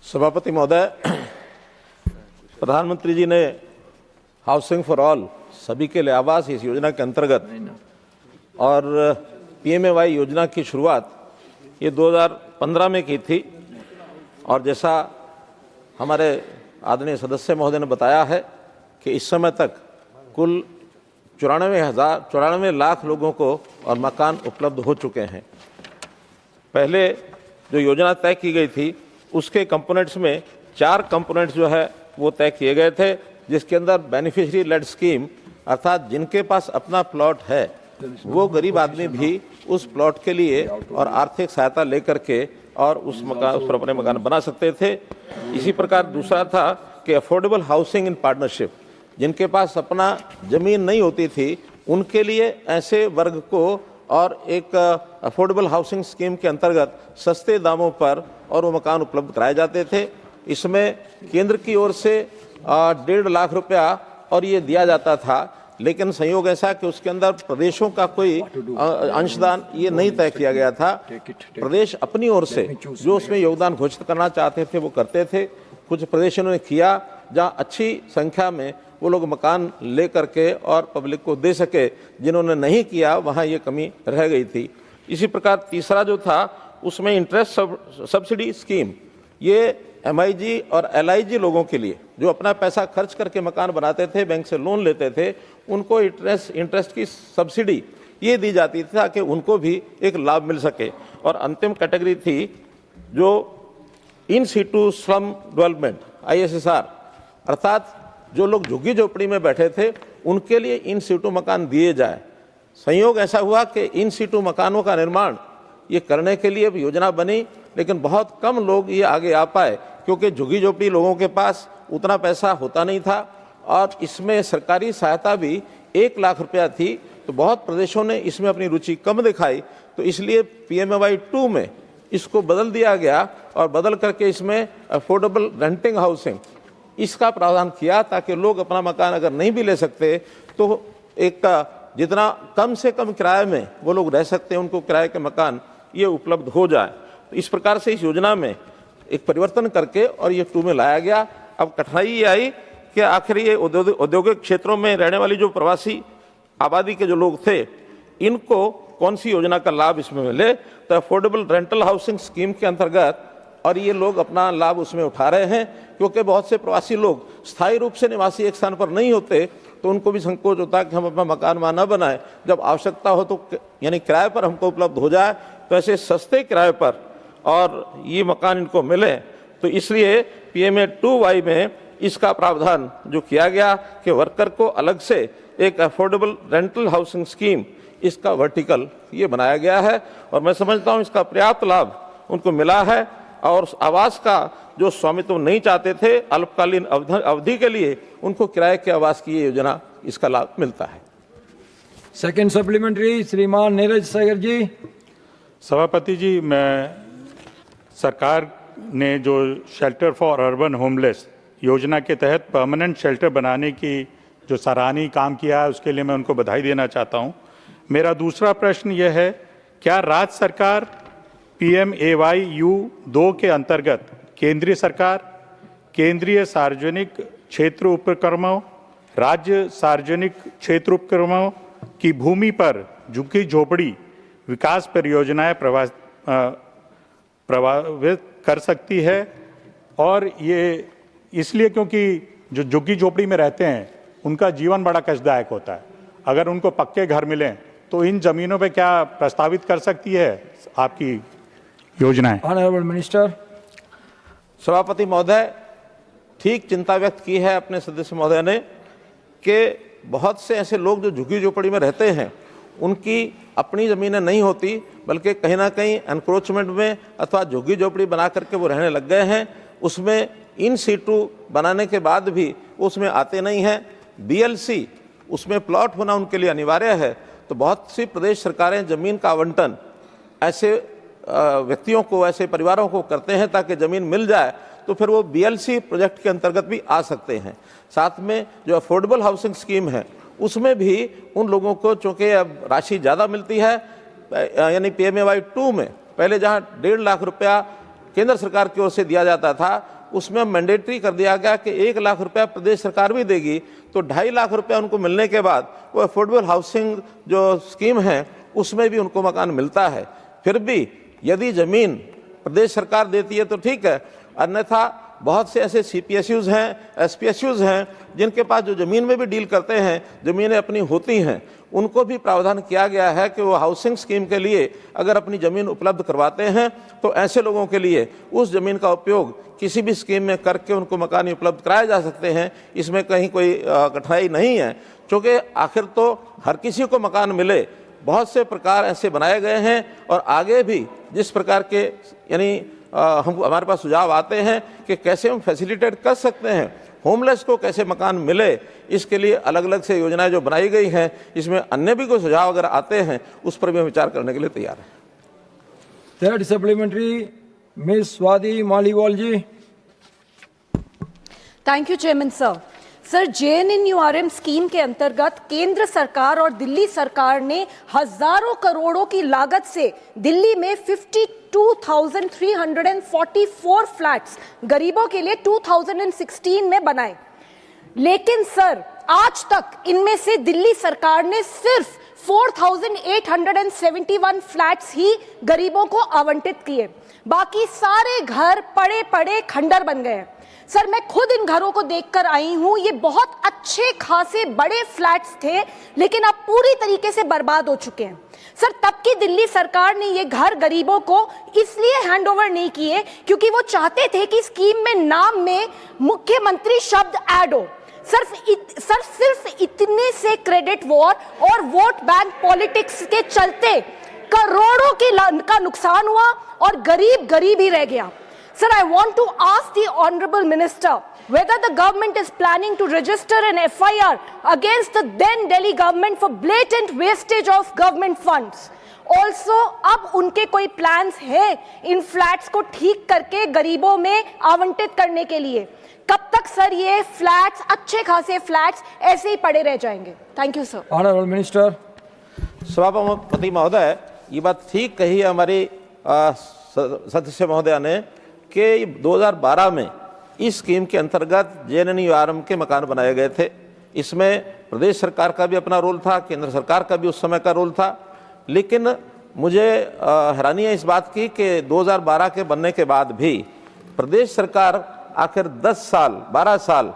सभापति महोदय, प्रधानमंत्री जी ने हाउसिंग फॉर ऑल, सभी के लिए आवास, इस योजना के अंतर्गत और PMAY योजना की शुरुआत ये 2015 में की थी और जैसा हमारे आदरणीय सदस्य महोदय ने बताया है कि इस समय तक कुल 94 लाख लोगों को और मकान उपलब्ध हो चुके हैं। पहले जो योजना तय की गई थी उसके कंपोनेंट्स में 4 कंपोनेंट्स जो है वो तय किए गए थे, जिसके अंदर बेनिफिशियरी लेड स्कीम, अर्थात जिनके पास अपना प्लॉट है वो गरीब आदमी भी उस प्लॉट के लिए और आर्थिक सहायता लेकर के और उस पर अपने मकान बना सकते थे। इसी प्रकार दूसरा था कि अफोर्डेबल हाउसिंग इन पार्टनरशिप, जिनके पास अपना जमीन नहीं होती थी उनके लिए ऐसे वर्ग को और एक अफोर्डेबल हाउसिंग स्कीम के अंतर्गत सस्ते दामों पर और वो मकान उपलब्ध कराए जाते थे। इसमें केंद्र की ओर से 1.5 लाख रुपया और ये दिया जाता था, लेकिन संयोग ऐसा कि उसके अंदर प्रदेशों का कोई अंशदान ये नहीं तय किया गया था। प्रदेश अपनी ओर से जो उसमें योगदान घोषित करना चाहते थे वो करते थे। कुछ प्रदेशों ने किया जहां अच्छी संख्या में वो लोग मकान ले करके और पब्लिक को दे सके, जिन्होंने नहीं किया वहां ये कमी रह गई थी। इसी प्रकार तीसरा जो था उसमें इंटरेस्ट सब्सिडी स्कीम, ये MIG और LIG लोगों के लिए जो अपना पैसा खर्च करके मकान बनाते थे, बैंक से लोन लेते थे, उनको इंटरेस्ट की सब्सिडी ये दी जाती थी ताकि उनको भी एक लाभ मिल सके। और अंतिम कैटेगरी थी जो in situ slum development ISSR, अर्थात जो लोग झुग्गी झोपड़ी में बैठे थे उनके लिए इन सीटू मकान दिए जाए। संयोग ऐसा हुआ कि इन सीटू मकानों का निर्माण ये करने के लिए योजना बनी, लेकिन बहुत कम लोग ये आगे आ पाए क्योंकि झुग्गी झोपड़ी लोगों के पास उतना पैसा होता नहीं था और इसमें सरकारी सहायता भी 1 लाख रुपया थी। तो बहुत प्रदेशों ने इसमें अपनी रुचि कम दिखाई, तो इसलिए PMAY 2 में इसको बदल दिया गया और बदल करके इसमें अफोर्डेबल रेंटिंग हाउसिंग इसका प्रावधान किया ताकि लोग अपना मकान अगर नहीं भी ले सकते तो एक जितना कम से कम किराए में वो लोग रह सकते हैं उनको किराए के मकान ये उपलब्ध हो जाए। तो इस प्रकार से इस योजना में एक परिवर्तन करके और ये 2 में लाया गया। अब कठिनाई ये आई कि आखिर ये औद्योगिक क्षेत्रों में रहने वाली जो प्रवासी आबादी के जो लोग थे इनको कौन सी योजना का लाभ इसमें मिले। तो अफोर्डेबल रेंटल हाउसिंग स्कीम के अंतर्गत और ये लोग अपना लाभ उसमें उठा रहे हैं क्योंकि बहुत से प्रवासी लोग स्थायी रूप से निवासी एक स्थान पर नहीं होते तो उनको भी संकोच होता है कि हम अपना मकान वहाँ न बनाएं, जब आवश्यकता हो तो यानी किराए पर हमको उपलब्ध हो जाए तो ऐसे सस्ते किराए पर और ये मकान इनको मिले। तो इसलिए PMAY 2Y में इसका प्रावधान जो किया गया कि वर्कर को अलग से एक अफोर्डेबल रेंटल हाउसिंग स्कीम इसका वर्टिकल ये बनाया गया है और मैं समझता हूँ इसका पर्याप्त लाभ उनको मिला है। और आवास का जो स्वामित्व नहीं चाहते थे अल्पकालीन अवधि के लिए उनको किराए के आवास की ये योजना इसका लाभ मिलता है। सेकंड सप्लीमेंट्री श्रीमान नीरज सागर जी। सभापति जी, मैं सरकार ने जो शेल्टर फॉर अर्बन होमलेस योजना के तहत परमानेंट शेल्टर बनाने की जो सराहनीय काम किया है उसके लिए मैं उनको बधाई देना चाहता हूं। मेरा दूसरा प्रश्न यह है, क्या राज्य सरकार PMAY 2 के अंतर्गत केंद्रीय सरकार, केंद्रीय सार्वजनिक क्षेत्र उपक्रमों, राज्य सार्वजनिक क्षेत्र उपक्रमों की भूमि पर झुग्गी झोपड़ी विकास परियोजनाएं प्रभावित कर सकती है? और ये इसलिए क्योंकि जो झुग्गी झोपड़ी में रहते हैं उनका जीवन बड़ा कष्टदायक होता है। अगर उनको पक्के घर मिलें तो इन जमीनों पे क्या प्रस्तावित कर सकती है आपकी योजनाएं? Honourable minister. सभापति महोदय, ठीक चिंता व्यक्त की है अपने सदस्य महोदय ने कि बहुत से ऐसे लोग जो झुग्गी झोपड़ी में रहते हैं उनकी अपनी ज़मीनें नहीं होती बल्कि कहीं ना कहीं एनक्रोचमेंट में अथवा झुग्गी झोपड़ी बना करके वो रहने लग गए हैं। उसमें इन सीटू बनाने के बाद भी वो उसमें आते नहीं हैं। BLC उसमें प्लॉट होना उनके लिए अनिवार्य है। तो बहुत सी प्रदेश सरकारें ज़मीन का आवंटन ऐसे व्यक्तियों को, ऐसे परिवारों को करते हैं ताकि ज़मीन मिल जाए तो फिर वो BLC प्रोजेक्ट के अंतर्गत भी आ सकते हैं। साथ में जो अफोर्डेबल हाउसिंग स्कीम है उसमें भी उन लोगों को चूँकि अब राशि ज़्यादा मिलती है, यानी PMAY 2 में पहले जहाँ 1.5 लाख रुपया केंद्र सरकार की ओर से दिया जाता था उसमें मैंडेटरी कर दिया गया कि 1 लाख रुपया प्रदेश सरकार भी देगी। तो 2.5 लाख रुपया उनको मिलने के बाद वो अफोर्डेबल हाउसिंग जो स्कीम है उसमें भी उनको मकान मिलता है। फिर भी यदि ज़मीन प्रदेश सरकार देती है तो ठीक है, अन्यथा बहुत से ऐसे CPSUs हैं, SPSUs हैं जिनके पास जो ज़मीन में भी डील करते हैं, ज़मीनें अपनी होती हैं, उनको भी प्रावधान किया गया है कि वो हाउसिंग स्कीम के लिए अगर अपनी ज़मीन उपलब्ध करवाते हैं तो ऐसे लोगों के लिए उस ज़मीन का उपयोग किसी भी स्कीम में करके उनको मकान उपलब्ध कराए जा सकते हैं। इसमें कहीं कोई कठिनाई नहीं है, क्योंकि आखिर तो हर किसी को मकान मिले, बहुत से प्रकार ऐसे बनाए गए हैं और आगे भी जिस प्रकार के यानी हम हमारे पास सुझाव आते हैं कि कैसे हम फैसिलिटेट कर सकते हैं, होमलेस को कैसे मकान मिले, इसके लिए अलग अलग से योजनाएं जो बनाई गई हैं, इसमें अन्य भी कोई सुझाव अगर आते हैं उस पर भी हम विचार करने के लिए तैयार हैं। Third supplementary miss Swati Maliwal ji. Thank you chairman sir. Sir, JNNURM scheme के अंतर्गत केंद्र सरकार और दिल्ली सरकार ने हजारों करोड़ों की लागत से दिल्ली में 52,344 फ्लैट्स गरीबों के लिए 2016 में बनाए। लेकिन सर, आज तक इनमें से दिल्ली सरकार ने सिर्फ 4,871 फ्लैट्स ही गरीबों को आवंटित किए, बाकी सारे घर पड़े पड़े खंडर बन गए। सर मैं खुद इन घरों को देखकर आई हूं, ये बहुत अच्छे खासे बड़े फ्लैट्स थे लेकिन अब पूरी तरीके से बर्बाद हो चुके हैं। सर तब की दिल्ली सरकार ने ये घर गरीबों को इसलिए हैंडओवर नहीं किए क्योंकि वो चाहते थे कि स्कीम में नाम में मुख्यमंत्री शब्द ऐड हो। सर सिर्फ इतने से क्रेडिट वॉर और वोट बैंक पॉलिटिक्स के चलते करोड़ों का नुकसान हुआ और गरीब गरीब ही रह गया। Sir, I want to ask the Honorable Minister whether the government is planning to register an FIR against the then Delhi government for blatant wastage of government funds. Also, अब उनके कोई plans है इन flats को ठीक करके गरीबों में आवंटित करने के लिए? कब तक सर ये flats, अच्छे खासे flats ऐसे ही पड़े रह जाएंगे? Thank you, sir. Honorable Minister. सभापति महोदय, ये बात ठीक कही हमारी सदस्य महोदया ने कि 2012 में इस स्कीम के अंतर्गत JNNURM के मकान बनाए गए थे। इसमें प्रदेश सरकार का भी अपना रोल था, केंद्र सरकार का भी उस समय का रोल था। लेकिन मुझे हैरानी है इस बात की कि 2012 के बनने के बाद भी प्रदेश सरकार आखिर 10 साल 12 साल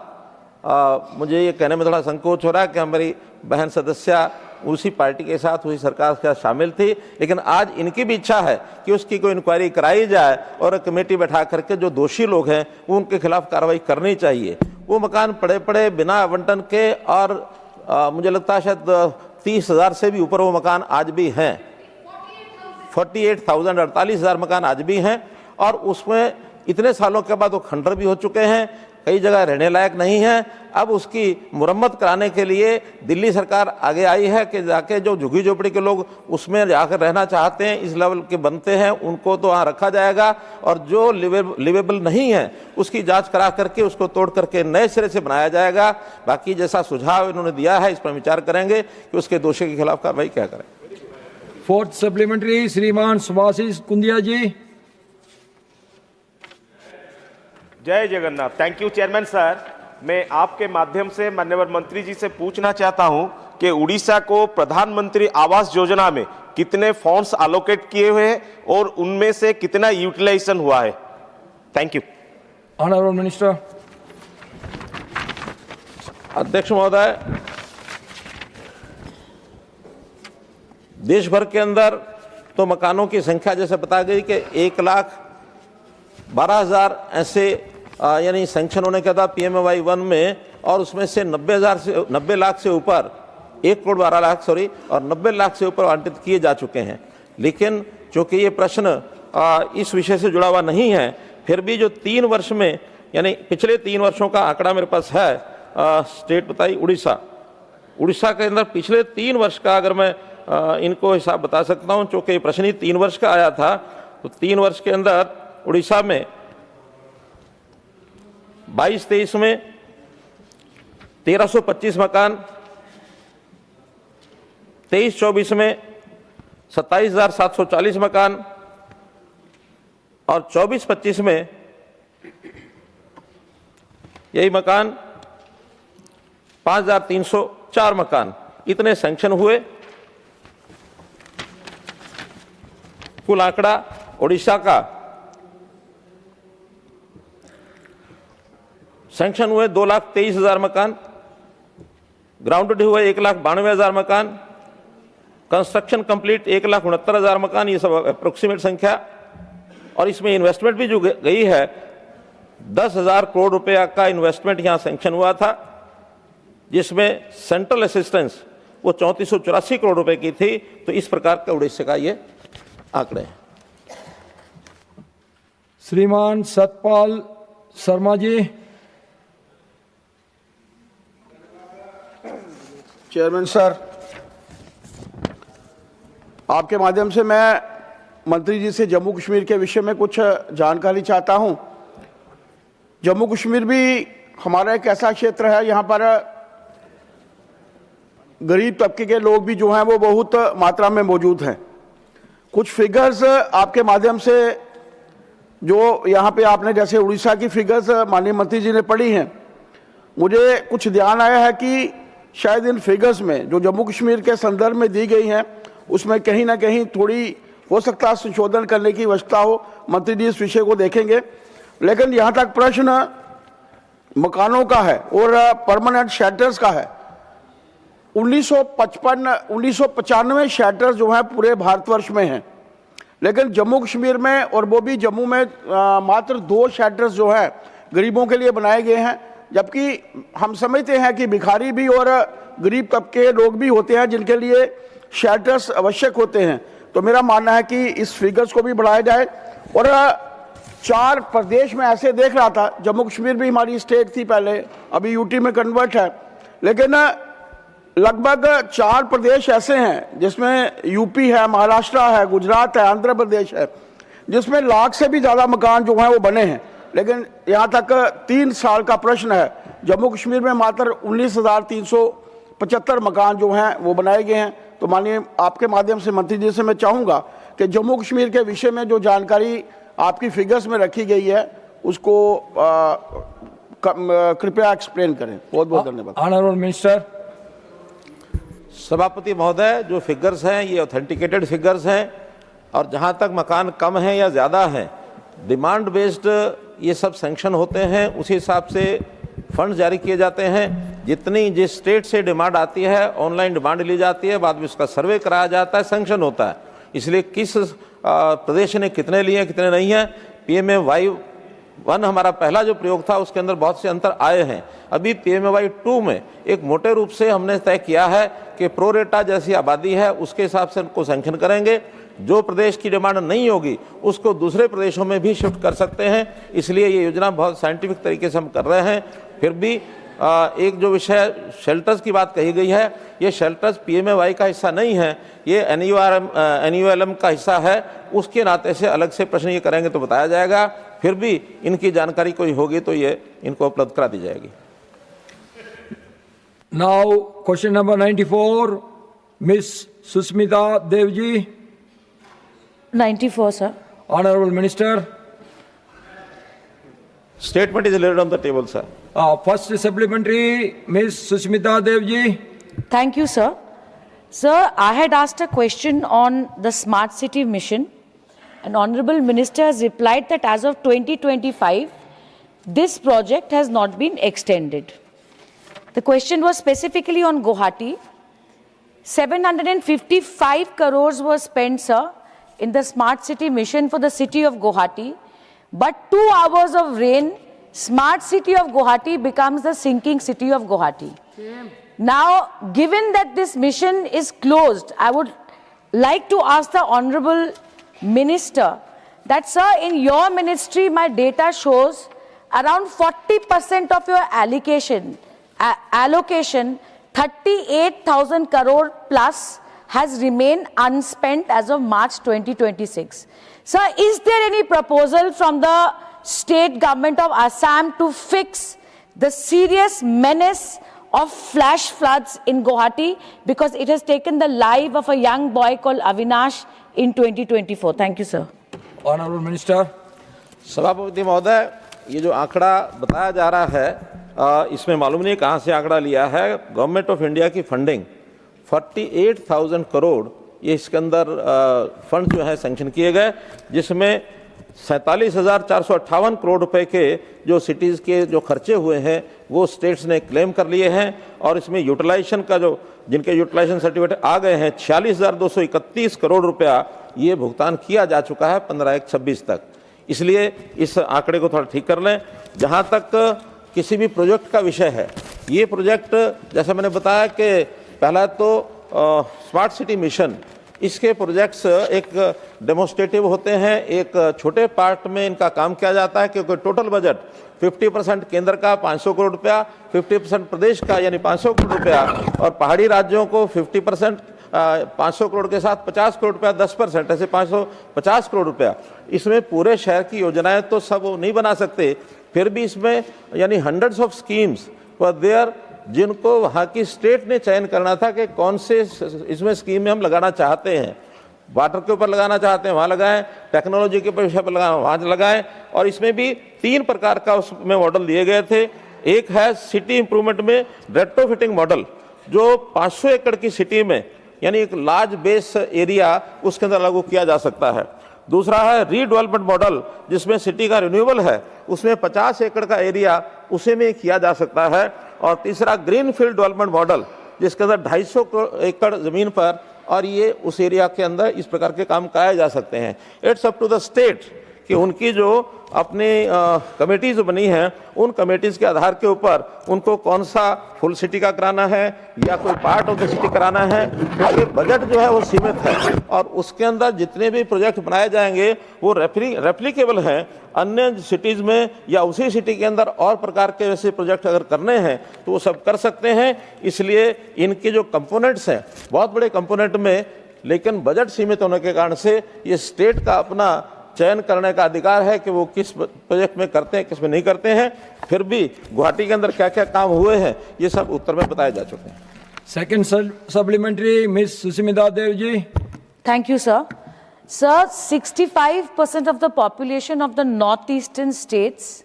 मुझे ये कहने में थोड़ा संकोच हो रहा है कि हमारी बहन सदस्या उसी पार्टी के साथ उसी सरकार के साथ शामिल थी, लेकिन आज इनकी भी इच्छा है कि उसकी कोई इंक्वायरी कराई जाए और एक कमेटी बैठा करके जो दोषी लोग हैं वो उनके खिलाफ कार्रवाई करनी चाहिए। वो मकान पड़े पड़े बिना आवंटन के और मुझे लगता है शायद 30,000 से भी ऊपर वो मकान आज भी हैं। 48,000 मकान आज भी हैं और उसमें इतने सालों के बाद वो खंडर भी हो चुके हैं, कई जगह रहने लायक नहीं है। अब उसकी मुरम्मत कराने के लिए दिल्ली सरकार आगे आई है कि जाके जो झुग्गी झोपड़ी के लोग उसमें जाकर रहना चाहते हैं, इस लेवल के बनते हैं, उनको तो वहाँ रखा जाएगा और जो लिवेबल नहीं है उसकी जांच करा करके उसको तोड़ करके नए सिरे से बनाया जाएगा। बाकी जैसा सुझाव इन्होंने दिया है इस पर विचार करेंगे कि उसके दोषी के खिलाफ कार्रवाई क्या करें। 4th सप्लीमेंट्री श्रीमान सुभाषिष कुंदिया जी। जय Jagannath. Thank you chairman sir. मैं आपके माध्यम से माननीय मंत्री जी से पूछना चाहता हूं कि उड़ीसा को प्रधानमंत्री आवास योजना में कितने फंड्स एलोकेट किए हुए हैं और उनमें से कितना यूटिलाइजेशन हुआ है? Thank you. Honourable minister. अध्यक्ष महोदय, देश भर के अंदर तो मकानों की संख्या जैसे बता गई कि 1,12,000 ऐसे यानी सैंक्शन होने का था PMAY 1 में और उसमें से 90 लाख से ऊपर 1,12 लाख और 90 लाख से ऊपर आवंटित किए जा चुके हैं। लेकिन चूंकि ये प्रश्न इस विषय से जुड़ा हुआ नहीं है, फिर भी जो 3 वर्ष में यानी पिछले 3 वर्षों का आंकड़ा मेरे पास है, स्टेट बताइए उड़ीसा के अंदर पिछले 3 वर्ष का अगर मैं इनको हिसाब बता सकता हूं, चूंकि ये प्रश्न ही 3 वर्ष का आया था, तो 3 वर्ष के अंदर उड़ीसा में 22-23 में 1325 मकान, 23-24 में 27,740 मकान और 24-25 में यही मकान 5,304 मकान इतने सैंक्शन हुए। कुल आंकड़ा ओडिशा का सैंक्शन हुए 2,23,000 मकान, ग्राउंडेड हुए 1,92,000 मकान, कंस्ट्रक्शन कंप्लीट 1,69,000 मकान, ये सब अप्रोक्सीमेट संख्या। और इसमें इन्वेस्टमेंट भी जो गई है 10,000 करोड़ रुपया का इन्वेस्टमेंट यहाँ सैंक्शन हुआ था, जिसमें सेंट्रल असिस्टेंस वो 3,484 करोड़ रुपए की थी। तो इस प्रकार का उड़ीसा का ये आंकड़े हैं। श्रीमान सतपाल शर्मा जी। चेयरमैन सर, आपके माध्यम से मैं मंत्री जी से जम्मू कश्मीर के विषय में कुछ जानकारी चाहता हूं। जम्मू कश्मीर भी हमारा एक ऐसा क्षेत्र है, यहाँ पर गरीब तबके के लोग भी जो हैं वो बहुत मात्रा में मौजूद हैं। कुछ फिगर्स आपके माध्यम से जो यहाँ पे आपने जैसे उड़ीसा की फिगर्स माननीय मंत्री जी ने पढ़ी हैं, मुझे कुछ ध्यान आया है कि शायद इन फिगर्स में जो जम्मू कश्मीर के संदर्भ में दी गई हैं उसमें कहीं ना कहीं थोड़ी हो सकता है संशोधन करने की आवश्यकता हो। मंत्री जी इस विषय को देखेंगे। लेकिन यहाँ तक प्रश्न मकानों का है और परमानेंट शेल्टर्स का है। 1995 शेल्टर्स जो हैं पूरे भारतवर्ष में हैं, लेकिन जम्मू कश्मीर में और वो भी जम्मू में मात्र 2 शेल्टर्स जो है गरीबों के लिए बनाए गए हैं, जबकि हम समझते हैं कि भिखारी भी और गरीब तबके लोग भी होते हैं जिनके लिए शेल्टर्स आवश्यक होते हैं। तो मेरा मानना है कि इस फिगर्स को भी बढ़ाया जाए। और 4 प्रदेश में ऐसे देख रहा था, जम्मू कश्मीर भी हमारी स्टेट थी पहले, अभी यूटी में कन्वर्ट है, लेकिन लगभग 4 प्रदेश ऐसे हैं जिसमें यूपी है, महाराष्ट्र है, गुजरात है, आंध्र प्रदेश है, जिसमें लाख से भी ज़्यादा मकान जो हैं वो बने हैं। लेकिन यहाँ तक 3 साल का प्रश्न है, जम्मू कश्मीर में मात्र 19,375 मकान जो हैं वो बनाए गए हैं। तो माननीय आपके माध्यम से मंत्री जी से मैं चाहूँगा कि जम्मू कश्मीर के विषय में जो जानकारी आपकी फिगर्स में रखी गई है उसको कृपया एक्सप्लेन करें। बहुत बहुत धन्यवाद। Honourable minister. सभापति महोदय, जो फिगर्स हैं ये ऑथेंटिकेटेड फिगर्स हैं, और जहां तक मकान कम हैं या ज़्यादा हैं, डिमांड बेस्ड ये सब सैंक्शन होते हैं, उसी हिसाब से फंड जारी किए जाते हैं। जितनी जिस स्टेट से डिमांड आती है ऑनलाइन डिमांड ली जाती है, बाद में उसका सर्वे कराया जाता है, सैंक्शन होता है। इसलिए किस प्रदेश ने कितने लिए कितने नहीं हैं, PMAY 1 हमारा पहला जो प्रयोग था उसके अंदर बहुत से अंतर आए हैं। अभी PMAY 2 में एक मोटे रूप से हमने तय किया है कि प्रोरेटा जैसी आबादी है उसके हिसाब से उनको सैंक्शन करेंगे। जो प्रदेश की डिमांड नहीं होगी उसको दूसरे प्रदेशों में भी शिफ्ट कर सकते हैं। इसलिए ये योजना बहुत साइंटिफिक तरीके से हम कर रहे हैं। फिर भी एक जो विषय शेल्टर्स की बात कही गई है, ये शेल्टर्स PMAY का हिस्सा नहीं है, ये NULM का हिस्सा है। उसके नाते से अलग से प्रश्न ये करेंगे तो बताया जाएगा। फिर भी इनकी जानकारी कोई होगी तो ये इनको उपलब्ध करा दी जाएगी। Now question number 94, miss Sushmita Dev ji. 94, sir. Honorable Minister. Statement is laid on the table, sir. First supplementary, Ms. Susmita Dev ji. Thank you, sir. Sir, I had asked a question on the Smart City Mission, and Honorable Minister has replied that as of 2025, this project has not been extended. The question was specifically on Guwahati. 755 crores were spent, sir, in the Smart City Mission for the city of Guwahati. But 2 hours of rain, Smart City of Guwahati becomes the sinking city of Guwahati. Now, given that this mission is closed, I would like to ask the Honorable Minister that, sir, in your ministry, my data shows around 40% of your allocation, 38,000 crore plus, has remained unspent as of March 2026. Sir, is there any proposal from the state government of Assam to fix the serious menace of flash floods in Guwahati, because it has taken the life of a young boy called Avinash in 2024? Thank you, sir. Honorable Minister. सभापति महोदय, ये जो आंकड़ा बताया जा रहा है, इसमें मालूम नहीं कहाँ से आंकड़ा लिया है। गवर्नमेंट ऑफ इंडिया की फंडिंग 48,000 करोड़ ये इसके अंदर फंड जो है सैंक्शन किए गए, जिसमें 47,458 करोड़ रुपए के जो सिटीज़ के जो खर्चे हुए हैं वो स्टेट्स ने क्लेम कर लिए हैं। और इसमें यूटिलाइजेशन का जो जिनके यूटिलाइजेशन सर्टिफिकेट आ गए हैं 46,231 करोड़ रुपया ये भुगतान किया जा चुका है 15/1/26 तक। इसलिए इस आंकड़े को थोड़ा ठीक कर लें। जहाँ तक किसी भी प्रोजेक्ट का विषय है, ये प्रोजेक्ट जैसा मैंने बताया कि पहला तो स्मार्ट सिटी मिशन, इसके प्रोजेक्ट्स एक डेमोस्ट्रेटिव होते हैं, एक छोटे पार्ट में इनका काम किया जाता है, क्योंकि टोटल बजट 50% केंद्र का 500 करोड़ रुपया, 50% प्रदेश का यानी 500 करोड़ रुपया, और पहाड़ी राज्यों को 50% 500 करोड़ के साथ 50 करोड़ रुपया, 10% ऐसे 550 करोड़ रुपया। इसमें पूरे शहर की योजनाएं तो सब नहीं बना सकते, फिर भी इसमें यानी hundreds of schemes were there जिनको वहाँ की स्टेट ने चयन करना था कि कौन से इसमें स्कीम में हम लगाना चाहते हैं। वाटर के ऊपर लगाना चाहते हैं वहाँ लगाएं, टेक्नोलॉजी के विषय पर लगाना वहाँ लगाएं। और इसमें भी 3 प्रकार का उसमें मॉडल दिए गए थे। एक है सिटी इंप्रूवमेंट में रेट्रोफिटिंग मॉडल, जो 500 एकड़ की सिटी में यानी एक लार्ज बेस एरिया उसके अंदर लागू किया जा सकता है। दूसरा है रीडेवलपमेंट मॉडल, जिसमें सिटी का रिन्यूएबल है, उसमें 50 एकड़ का एरिया उसी में किया जा सकता है। और तीसरा ग्रीन फील्ड डेवलपमेंट मॉडल, जिसके अंदर 250 एकड़ जमीन पर और ये उस एरिया के अंदर इस प्रकार के काम कराए जा सकते हैं। It's up to the state कि उनकी जो अपनी कमेटीज बनी हैं, उन कमेटीज के आधार के ऊपर उनको कौन सा फुल सिटी का कराना है या कोई पार्ट ऑफ द सिटी कराना है, क्योंकि बजट जो है वो सीमित है और उसके अंदर जितने भी प्रोजेक्ट बनाए जाएंगे वो रेप्लिकेबल हैं अन्य सिटीज में या उसी सिटी के अंदर और प्रकार के वैसे प्रोजेक्ट अगर करने हैं तो वो सब कर सकते हैं। इसलिए इनके जो कंपोनेंट्स हैं बहुत बड़े कंपोनेंट में, लेकिन बजट सीमित होने के कारण से ये स्टेट का अपना चयन करने का अधिकार है कि वो किस प्रोजेक्ट में करते हैं, किस में नहीं करते हैं। फिर भी गुवाहाटी के अंदर क्या क्या काम हुए हैं ये सब उत्तर में बताए जा चुके हैं। Second supplementary miss Sushmita Dev ji. Thank you, sir. Sir, 65% of the population of the northeastern states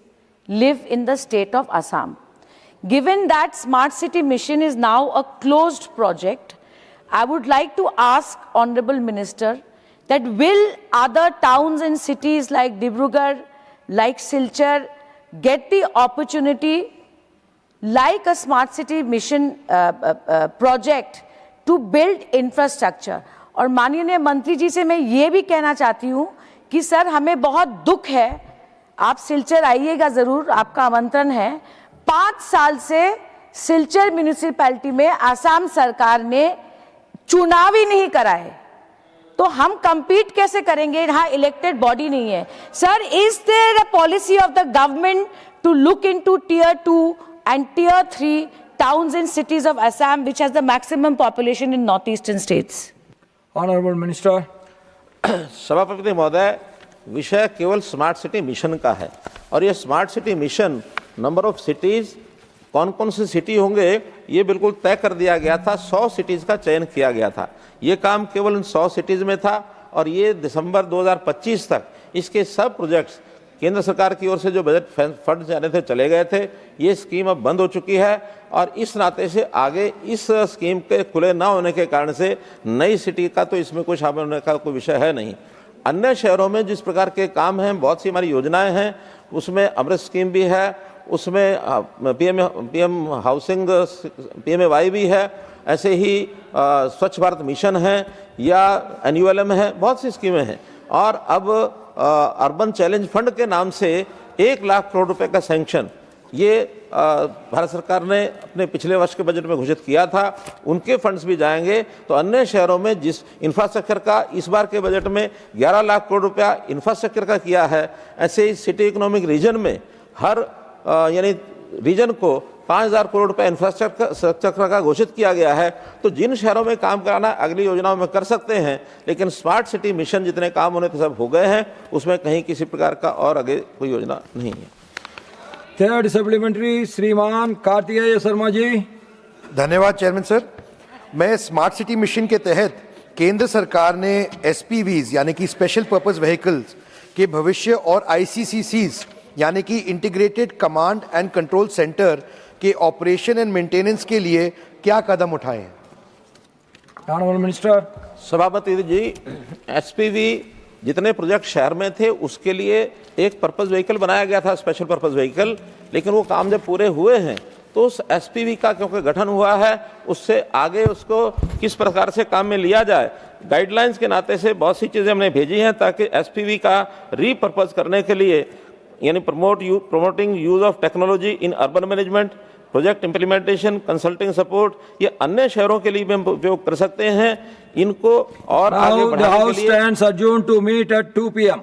live in the state of Assam. Given that Smart City Mission is now a closed project, I would like to ask Honorable Minister that will other towns and cities like Dibrugarh, like Silchar, get the opportunity like a Smart City Mission project to build infrastructure? और माननीय मंत्री जी से मैं ये भी कहना चाहती हूँ कि सर हमें बहुत दुख है, आप सिलचर आइएगा ज़रूर, आपका आमंत्रण है। 5 साल से सिलचर म्यूनिसिपैलिटी में आसाम सरकार ने चुनाव ही नहीं कराए, तो हम compete कैसे करेंगे? यहाँ इलेक्टेड बॉडी नहीं है। Sir, is there a policy of the government to look into Tier 2 and Tier 3 towns and cities of Assam, which has the maximum population in northeastern states? Honorable Minister. सभापति महोदय, विषय केवल smart city mission का है और ये smart city mission number of cities कौन कौन से सिटी होंगे ये बिल्कुल तय कर दिया गया था। 100 सिटीज का चयन किया गया था। ये काम केवल इन 100 सिटीज में था और ये दिसंबर 2025 तक इसके सब प्रोजेक्ट्स केंद्र सरकार की ओर से जो बजट फंड जाने थे चले गए थे। ये स्कीम अब बंद हो चुकी है और इस नाते से आगे इस स्कीम के खुले ना होने के कारण से नई सिटी का तो इसमें कोई शामिल होने का कोई विषय है नहीं। अन्य शहरों में जिस प्रकार के काम हैं, बहुत सी हमारी योजनाएं हैं, उसमें अमृत स्कीम भी है, उसमें पीएम हाउसिंग PMAY भी है, ऐसे ही स्वच्छ भारत मिशन है या NULM है, बहुत सी स्कीमें हैं। और अब अर्बन चैलेंज फंड के नाम से 1 लाख करोड़ रुपए का सैंक्शन ये भारत सरकार ने अपने पिछले वर्ष के बजट में घोषित किया था, उनके फंड्स भी जाएंगे। तो अन्य शहरों में जिस इंफ्रास्ट्रक्चर का इस बार के बजट में 11 लाख करोड़ रुपया इंफ्रास्ट्रक्चर का किया है, ऐसे ही सिटी इकोनॉमिक रीजन में हर यानी रीजन को 5,000 करोड़ रुपए इंफ्रास्ट्रक्चर का घोषित किया गया है। तो जिन शहरों में काम कराना अगली योजनाओं में कर सकते हैं, लेकिन स्मार्ट सिटी मिशन जितने काम होने थे सब हो गए हैं, उसमें कहीं किसी प्रकार का और आगे कोई योजना नहीं है। थर्ड सप्लीमेंट्री श्रीमान कार्तिकेय शर्मा जी। धन्यवाद चेयरमैन सर। मैं स्मार्ट सिटी मिशन के तहत केंद्र सरकार ने SPVs यानी कि स्पेशल पर्पस व्हीकल्स के भविष्य और ICCCs यानी कि integrated command and control centre के ऑपरेशन एंड मेंटेनेंस के लिए क्या कदम उठाए हैं? Honourable minister. सभापति जी, SPV जितने प्रोजेक्ट शहर में थे उसके लिए एक पर्पस व्हीकल बनाया गया था, स्पेशल पर्पस व्हीकल, लेकिन वो काम जब पूरे हुए हैं तो उस SPV का क्योंकि गठन हुआ है, उससे आगे उसको किस प्रकार से काम में लिया जाए, गाइडलाइंस के नाते से बहुत सी चीज़ें हमने भेजी हैं ताकि SPV का रीपर्पस करने के लिए यानी promoting use of technology in urban management, project implementation, consulting support, ये अन्य शहरों के लिए भी हम उपयोग कर सकते हैं। इनको और आगे बढ़ाने के लिए Now the House stands adjourned to meet at 2 p.m.